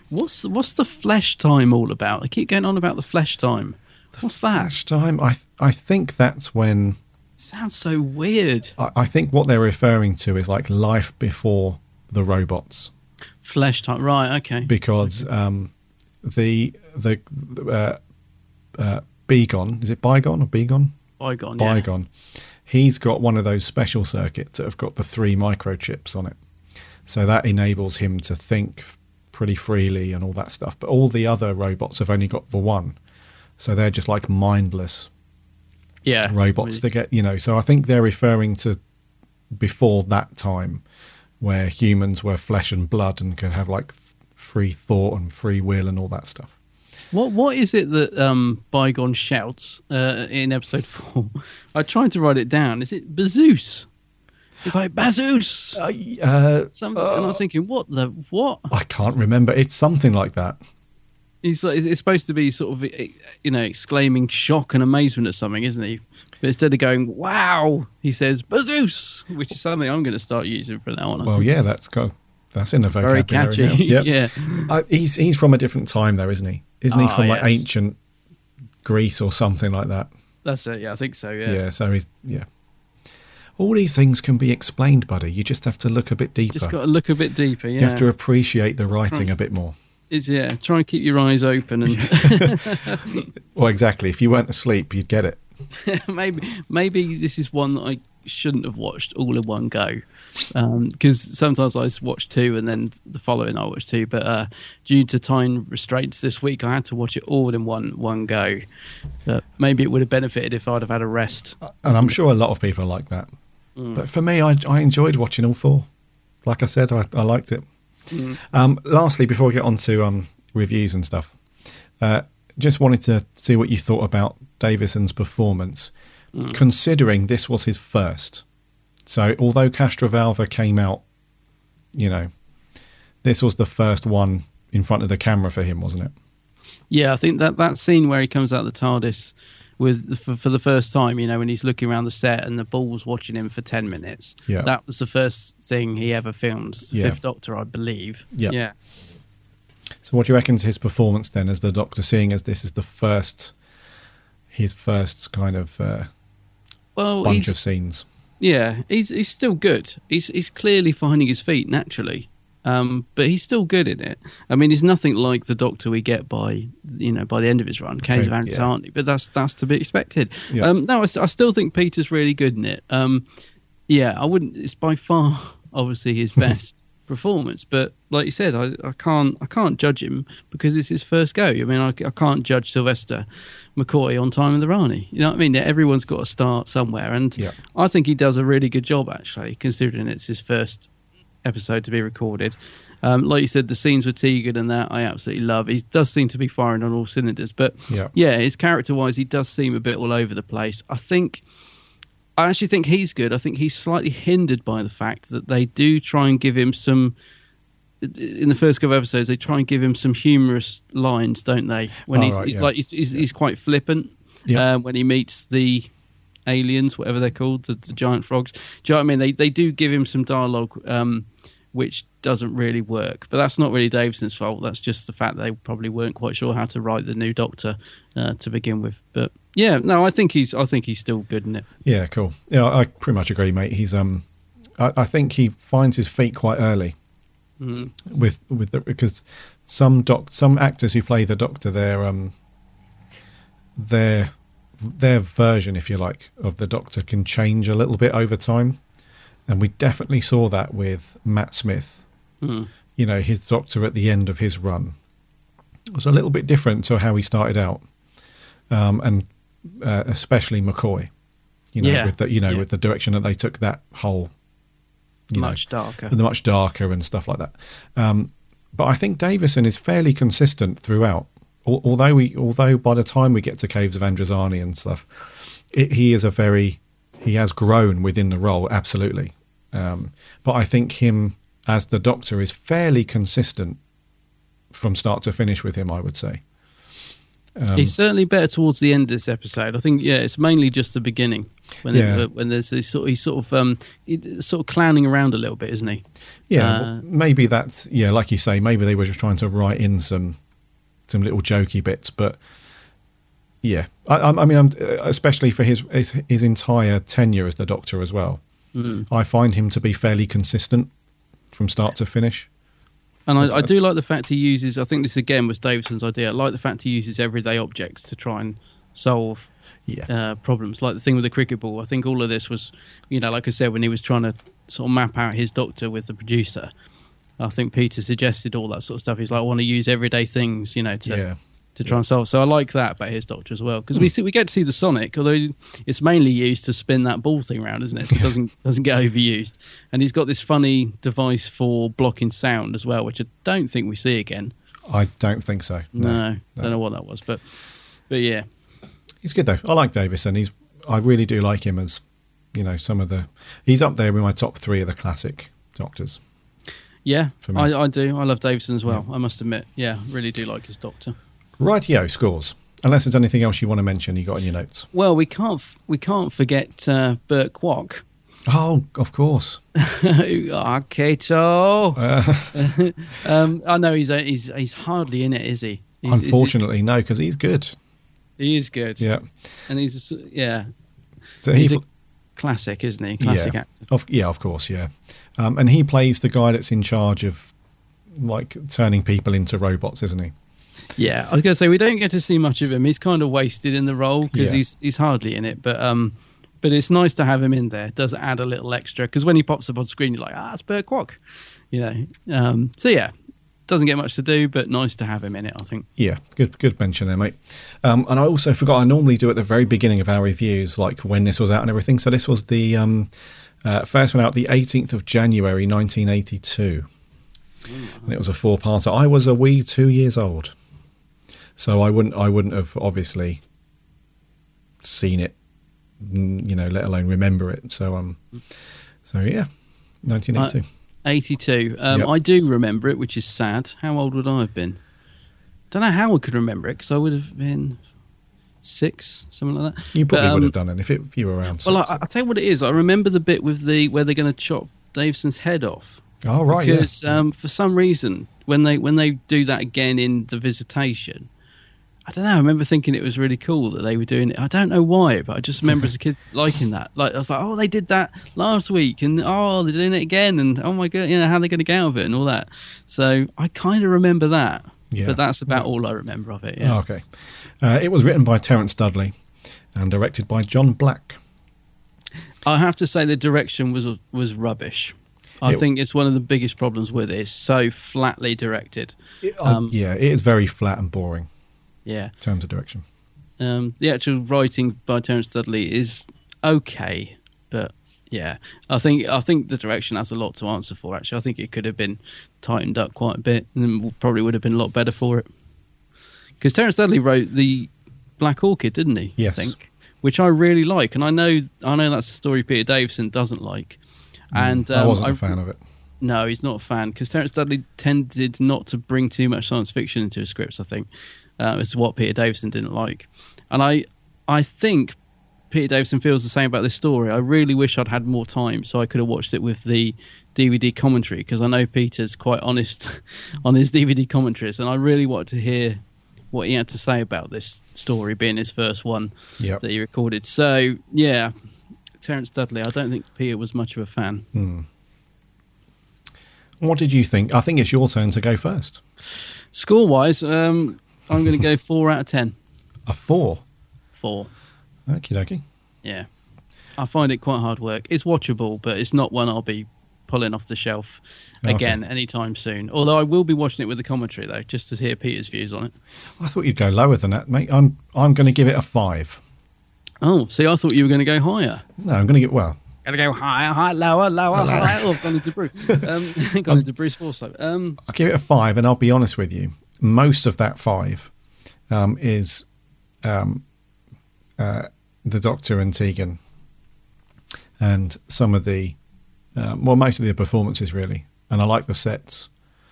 What's the flesh time all about? They keep going on about the flesh time. What's that? Flesh time? I think that's when... Sounds so weird. I think what they're referring to is like life before the robots. Flesh time, right? Okay. Because the Begon, is it Bygone or Begon? Bygone. Bygone. Yeah. He's got one of those special circuits that have got the 3 microchips on it, so that enables him to think pretty freely and all that stuff. But all the other robots have only got the one, so they're just like mindless. Yeah. Robots that get, you know. So I think they're referring to before that time, where humans were flesh and blood and could have like free thought and free will and all that stuff. What is it that Bygone shouts in episode 4? I tried to write it down. Is it Bazoos? It's like Bazoos. Something, and I was thinking, what? I can't remember. It's something like that. He's like, it's supposed to be sort of, you know, exclaiming shock and amazement at something, isn't he? But instead of going, wow, he says Bazoos, which is something I'm going to start using from now on. Well, yeah, that's in the vocabulary. Very catchy. Yep. Yeah. He's from a different time, though, isn't he? Isn't he from like yes. ancient Greece or something like that? That's it. Yeah, I think so. Yeah. Yeah. So all these things can be explained, buddy. You just have to look a bit deeper. Just got to look a bit deeper. Yeah. You have to appreciate the writing a bit more. Try and keep your eyes open and. Well, exactly. If you weren't asleep, you'd get it. Maybe this is one that I shouldn't have watched all in one go, because sometimes I watch 2 and then the following I watch 2, but due to time restraints this week I had to watch it all in one go. But maybe it would have benefited if I'd have had a rest. And I'm sure a lot of people are like that. But for me, I enjoyed watching all 4. Like I said, I liked it. Lastly, before we get on to reviews and stuff, just wanted to see what you thought about Davison's performance, considering this was his first. So although Castrovalva came out, you know, this was the first one in front of the camera for him, wasn't it? Yeah, I think that scene where he comes out the TARDIS for the first time, you know, when he's looking around the set and the ball's watching him for 10 minutes. Yeah. That was the first thing he ever filmed. It's the Fifth Doctor, I believe. Yeah. So what do you reckon to his performance then as the Doctor, seeing as this is his first kind of bunch of scenes? Yeah, he's still good. He's clearly finding his feet naturally, but he's still good in it. I mean, he's nothing like the Doctor we get by the end of his run, Caves of Antarctica, but that's to be expected. Yeah. No, I still think Peter's really good in it. I wouldn't. It's by far obviously his best performance, but like you said, I can't judge him because it's his first go. I mean, I can't judge Sylvester McCoy on Time of the Rani. You know what I mean? Everyone's got to start somewhere, and I think he does a really good job actually, considering it's his first episode to be recorded. Like you said, the scenes with Tegan and that I absolutely love. He does seem to be firing on all cylinders, but his character-wise, he does seem a bit all over the place. I actually think he's good. I think he's slightly hindered by the fact that they do try and give him some... In the first couple of episodes, they try and give him some humorous lines, don't they? When he's quite flippant when he meets the aliens, whatever they're called, the giant frogs. Do you know what I mean? They do give him some dialogue which doesn't really work. But that's not really Davison's fault. That's just the fact they probably weren't quite sure how to write the new Doctor to begin with. But I think he's still good in it. Yeah, cool. Yeah, I pretty much agree, mate. He's I think he finds his feet quite early. Because some actors who play the Doctor, their version, if you like, of the Doctor can change a little bit over time, and we definitely saw that with Matt Smith. You know, his Doctor at the end of his run was a little bit different to how he started out, and especially McCoy. You know, with the direction that they took that whole. Much darker and stuff like that. But I think Davison is fairly consistent throughout. Although by the time we get to Caves of Androzani and stuff, he has grown within the role, absolutely. But I think him as the Doctor is fairly consistent from start to finish with him, I would say. He's certainly better towards the end of this episode. I think, it's mainly just the beginning when there's this he's sort of clowning around a little bit, isn't he? Yeah, well, maybe that's like you say. Maybe they were just trying to write in some little jokey bits, but I mean, especially for his entire tenure as the Doctor as well. I find him to be fairly consistent from start to finish. And I do like the fact he uses, I think this again was Davison's idea, I like the fact he uses everyday objects to try and solve problems, like the thing with the cricket ball. I think all of this was, like I said, when he was trying to sort of map out his Doctor with the producer, I think Peter suggested all that sort of stuff. He's like, I want to use everyday things, to try and solve. So I like that about his Doctor as well, because we get to see the Sonic, although it's mainly used to spin that ball thing around, isn't it? So it doesn't get overused. And he's got this funny device for blocking sound as well, which I don't think we see again. I don't think so. No. Don't know what that was, but yeah, he's good though. I like Davison. I really do like him as he's up there with my top 3 of the classic Doctors. Yeah, I do. I love Davison as well. I must admit. Yeah, really do like his Doctor. Rightio, scores. Unless there's anything else you want to mention, you got in your notes. Well, we can't forget Burt Kwok. Oh, of course. Kato. I know he's hardly in it, is he? Unfortunately, no, because he's good. He is good. Yeah, and he's So he's a classic, isn't he? Classic actor. Of course, yeah. And he plays the guy that's in charge of like turning people into robots, isn't he? Yeah, I was going to say we don't get to see much of him. He's kind of wasted in the role because he's hardly in it. But it's nice to have him in there. It does add a little extra because when he pops up on screen, you're like, it's Burt Kwok, So yeah, doesn't get much to do, but nice to have him in it, I think. Yeah, good mention there, mate. And I also forgot, I normally do at the very beginning of our reviews, like when this was out and everything. So this was the first one out, the 18th of January, 1982. And it was a 4-parter. I was a wee 2 years old. So I wouldn't have obviously seen it, let alone remember it. So yeah, 1982. 82. I do remember it, which is sad. How old would I have been? Don't know how I could remember it because I would have been 6, something like that. You probably would have done it if you were around 6. Well, I'll tell you what it is. I remember the bit with where they're going to chop Davison's head off. Oh right, because for some reason when they do that again in the Visitation. I don't know. I remember thinking it was really cool that they were doing it. I don't know why, but I just remember as a kid liking that. Like I was like, they did that last week, and they're doing it again, and oh my god, how are they going to get out of it and all that. So I kind of remember that, but that's about all I remember of it. Yeah. Oh, okay. It was written by Terence Dudley and directed by John Black. I have to say the direction was rubbish. I think it's one of the biggest problems with it. It's so flatly directed. It is very flat and boring. Yeah, in terms of direction. The actual writing by Terence Dudley is okay, but yeah, I think the direction has a lot to answer for. Actually, I think it could have been tightened up quite a bit, and probably would have been a lot better for it. Because Terence Dudley wrote the Black Orchid, didn't he? Yes. I think, which I really like, and I know that's a story Peter Davison doesn't like. And I wasn't a fan of it. No, he's not a fan because Terence Dudley tended not to bring too much science fiction into his scripts. I think. It's what Peter Davison didn't like. And I think Peter Davison feels the same about this story. I really wish I'd had more time so I could have watched it with the DVD commentary, because I know Peter's quite honest on his DVD commentaries, and I really wanted to hear what he had to say about this story being his first one that he recorded. So, yeah, Terence Dudley, I don't think Peter was much of a fan. What did you think? I think it's your turn to go first. Score-wise, I'm going to go 4 out of 10. A 4? 4. Okie dokie. Yeah. I find it quite hard work. It's watchable, but it's not one I'll be pulling off the shelf again anytime soon. Although I will be watching it with the commentary, though, just to hear Peter's views on it. I thought you'd go lower than that, mate. I'm going to give it a 5. Oh, see, I thought you were going to go higher. No, I'm going to Going to go higher, lower, higher. Oh, I've gone into Bruce. Into Bruce Forsyth. I'll give it a 5, and I'll be honest with you. Most of that 5 is the Doctor and Tegan, and some of the most of the performances really, and I like the sets.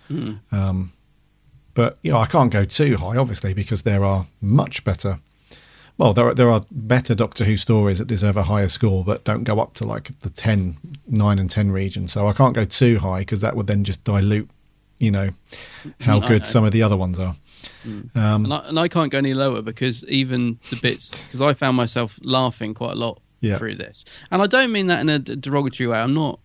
But I can't go too high, obviously, because there are much better. Well, there are better Doctor Who stories that deserve a higher score, but don't go up to like the 9 and 10 region. So I can't go too high because that would then just dilute, how good some of the other ones are. And I can't go any lower because even the bits, because I found myself laughing quite a lot through this, and I don't mean that in a derogatory way. I'm not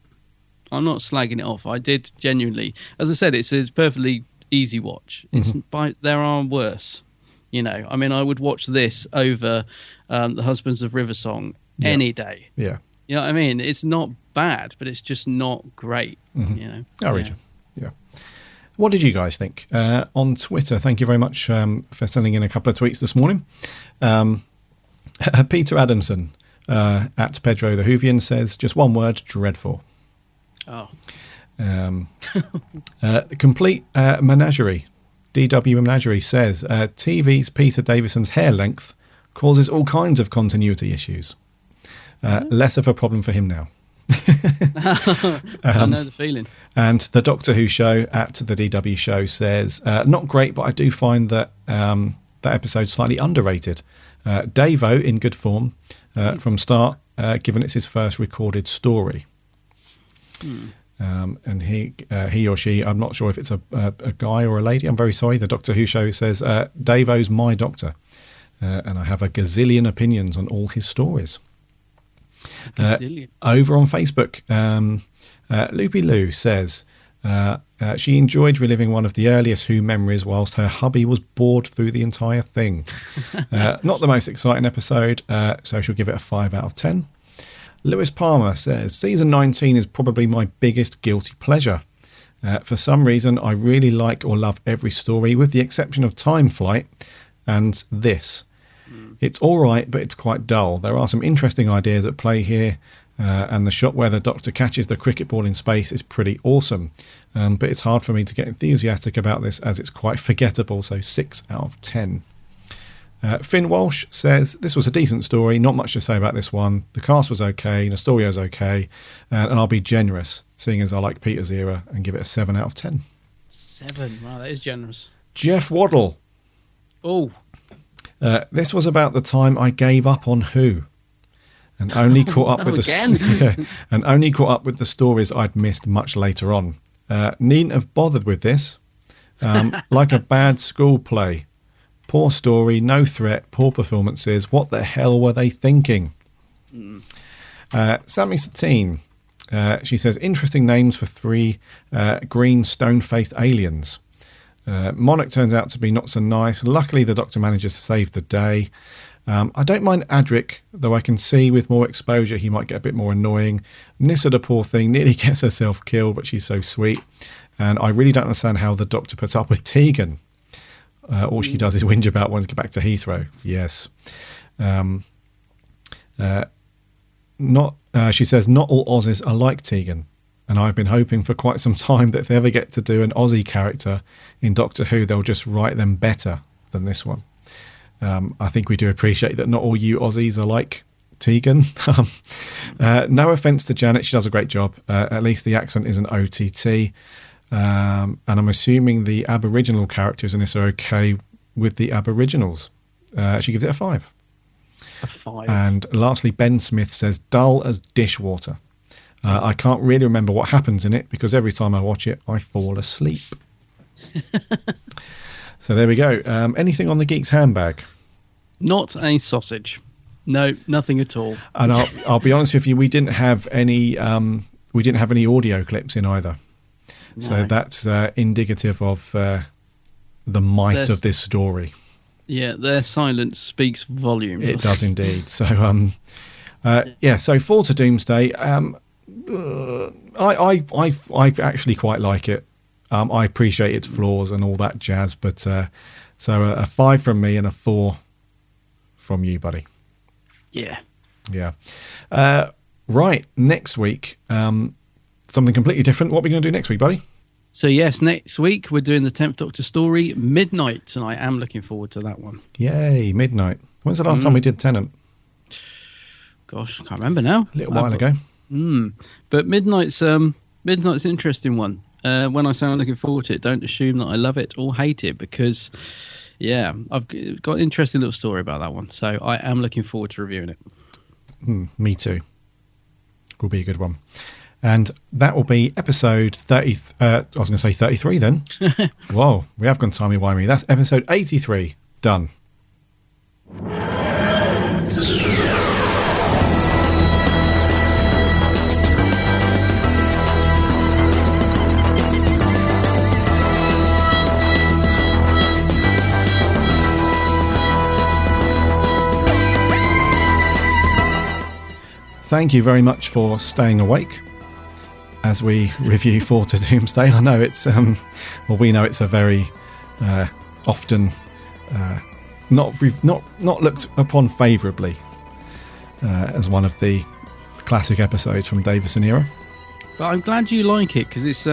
slagging it off. I did genuinely, as I said, it's a perfectly easy watch. There are worse. I mean, I would watch this over The Husbands of Riversong any day. Yeah. You know what I mean? It's not bad, but it's just not great. Outrageous. Yeah. What did you guys think? On Twitter, thank you very much for sending in a couple of tweets this morning. Peter Adamson at Pedro the Whovian says, just one word, dreadful. Oh. Complete Menagerie. DW Menagerie says, TV's Peter Davison's hair length causes all kinds of continuity issues. Less of a problem for him now. I know the feeling. And the Doctor Who show at the DW show says, not great, but I do find that that episode slightly underrated. Davo in good form from start, given it's his first recorded story. And he or she, I'm not sure if it's a guy or a lady. I'm very sorry. The Doctor Who show says, Davo's my doctor. And I have a gazillion opinions on all his stories. Over on Facebook, Loopy Lou says she enjoyed reliving one of the earliest Who memories whilst her hubby was bored through the entire thing. Not the most exciting episode, so she'll give it a 5 out of 10. Lewis Palmer says, season 19 is probably my biggest guilty pleasure. For some reason, I really like or love every story, with the exception of Time Flight and this. It's all right, but it's quite dull. There are some interesting ideas at play here, and the shot where the Doctor catches the cricket ball in space is pretty awesome. But it's hard for me to get enthusiastic about this as it's quite forgettable, so 6 out of 10. Finn Walsh says, this was a decent story, not much to say about this one. The cast was okay, the story was okay, and I'll be generous, seeing as I like Peter's era, and give it a 7 out of 10. 7? Wow, that is generous. Jeff Waddle. Oh. This was about the time I gave up on Who, and only caught up with and only caught up with the stories I'd missed much later on. Needn't have bothered with this. Like a bad school play. Poor story, no threat, poor performances. What the hell were they thinking? Sammy Satine, she says, interesting names for 3 green stone-faced aliens. Monarch turns out to be not so nice. Luckily, the Doctor manages to save the day. I don't mind Adric, though I can see with more exposure he might get a bit more annoying. Nyssa, the poor thing, nearly gets herself killed, but she's so sweet. And I really don't understand how the Doctor puts up with Tegan. All she does is whinge about wanting to get back to Heathrow. Yes. She says, not all Aussies are like Tegan. And I've been hoping for quite some time that if they ever get to do an Aussie character in Doctor Who, they'll just write them better than this one. I think we do appreciate that not all you Aussies are like Tegan. No offence to Janet, she does a great job. At least the accent isn't OTT. And I'm assuming the Aboriginal characters in this are okay with the Aboriginals. She gives it a 5. A 5. And lastly, Ben Smith says, dull as dishwater. I can't really remember what happens in it because every time I watch it, I fall asleep. So there we go. Anything on the Geek's handbag? Not a sausage. No, nothing at all. And I'll be honest with you, we didn't have any audio clips in either. So that's indicative of the might of this story. Yeah, their silence speaks volumes. It does indeed. So, so Fall to Doomsday. I actually quite like it. I appreciate its flaws and all that jazz, but so a 5 from me and a 4 from you, buddy. Yeah. Right, next week, something completely different. What are we going to do next week, buddy? So yes, next week we're doing the 10th Doctor story, Midnight, and I am looking forward to that one. Yay, Midnight. When's the last time we did Tennant? Gosh, I can't remember now. A little while ago. But Midnight's an interesting one. When I say I'm looking forward to it, don't assume that I love it or hate it, because, I've got an interesting little story about that one. So I am looking forward to reviewing it. Me too. Will be a good one. And that will be episode 30. I was going to say 33 then. Whoa, we have gone timey-wimey. That's episode 83. Done. Thank you very much for staying awake as we review Fall to Doomsday. I know it's we know it's a very often not looked upon favourably as one of the classic episodes from Davison era. But I'm glad you like it, because it's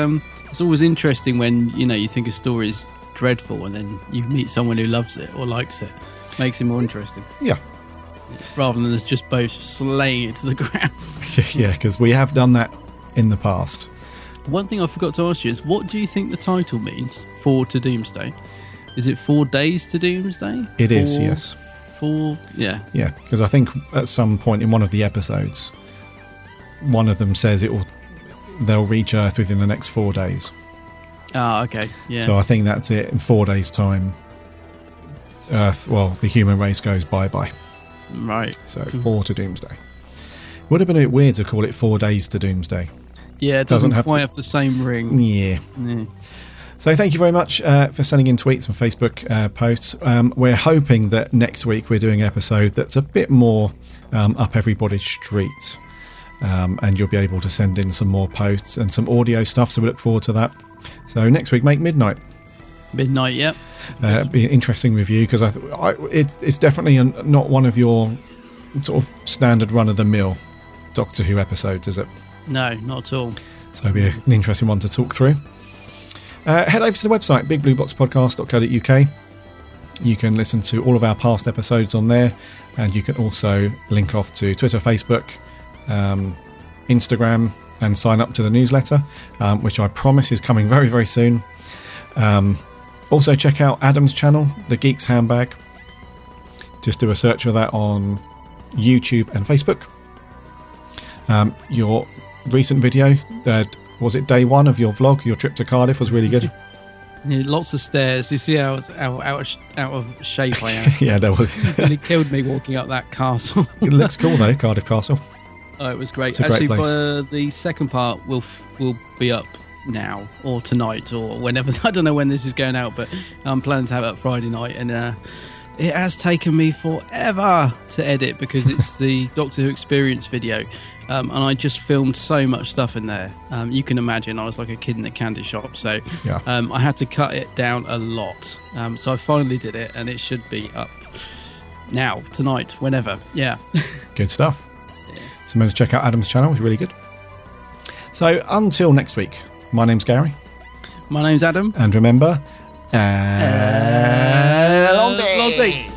always interesting when you think a story is dreadful and then you meet someone who loves it or likes it. Makes it more interesting. Yeah. Rather than just both slaying it to the ground. Yeah, because we have done that in the past. One thing I forgot to ask you is, what do you think the title means, 4 to Doomsday? Is it 4 days to Doomsday? It is, yes. 4, yeah. Yeah, because I think at some point in one of the episodes, one of them says they'll reach Earth within the next 4 days. Ah, okay, yeah. So I think that's it. In 4 days' time, Earth, the human race goes bye-bye. Right. So 4 to Doomsday. Would have been a bit weird to call it 4 days to Doomsday. Yeah, it doesn't quite have the same ring. Yeah. So thank you very much for sending in tweets and Facebook posts. We're hoping that next week we're doing an episode that's a bit more up everybody's street. And you'll be able to send in some more posts and some audio stuff, so we look forward to that. So next week, make Midnight. Midnight, yep. Be an interesting review, because it's definitely not one of your sort of standard run-of-the-mill Doctor Who episodes, is it? No, not at all. So it'll be an interesting one to talk through. Head over to the website, bigblueboxpodcast.co.uk. You can listen to all of our past episodes on there, and you can also link off to Twitter, Facebook, Instagram, and sign up to the newsletter, which I promise is coming very, very soon. Also check out Adam's channel, The Geek's Handbag. Just do a search for that on YouTube and Facebook. Your recent video, was it day 1 of your vlog? Your trip to Cardiff was really good. Yeah, lots of stairs. You see how out of shape I am. Yeah, there was. It killed me walking up that castle. It looks cool though, Cardiff Castle. Oh, it was great. It's a great place. The second part will be up now or tonight or whenever. I don't know when this is going out, but I'm planning to have it up Friday night, and it has taken me forever to edit because it's the Doctor Who Experience video, and I just filmed so much stuff in there. You can imagine I was like a kid in a candy shop, so yeah. I had to cut it down a lot. So I finally did it, and it should be up now, tonight, whenever. Yeah. Good stuff. So remember to check out Adam's channel, it's really good. So until next week, my name's Gary. My name's Adam. And remember, Lonty.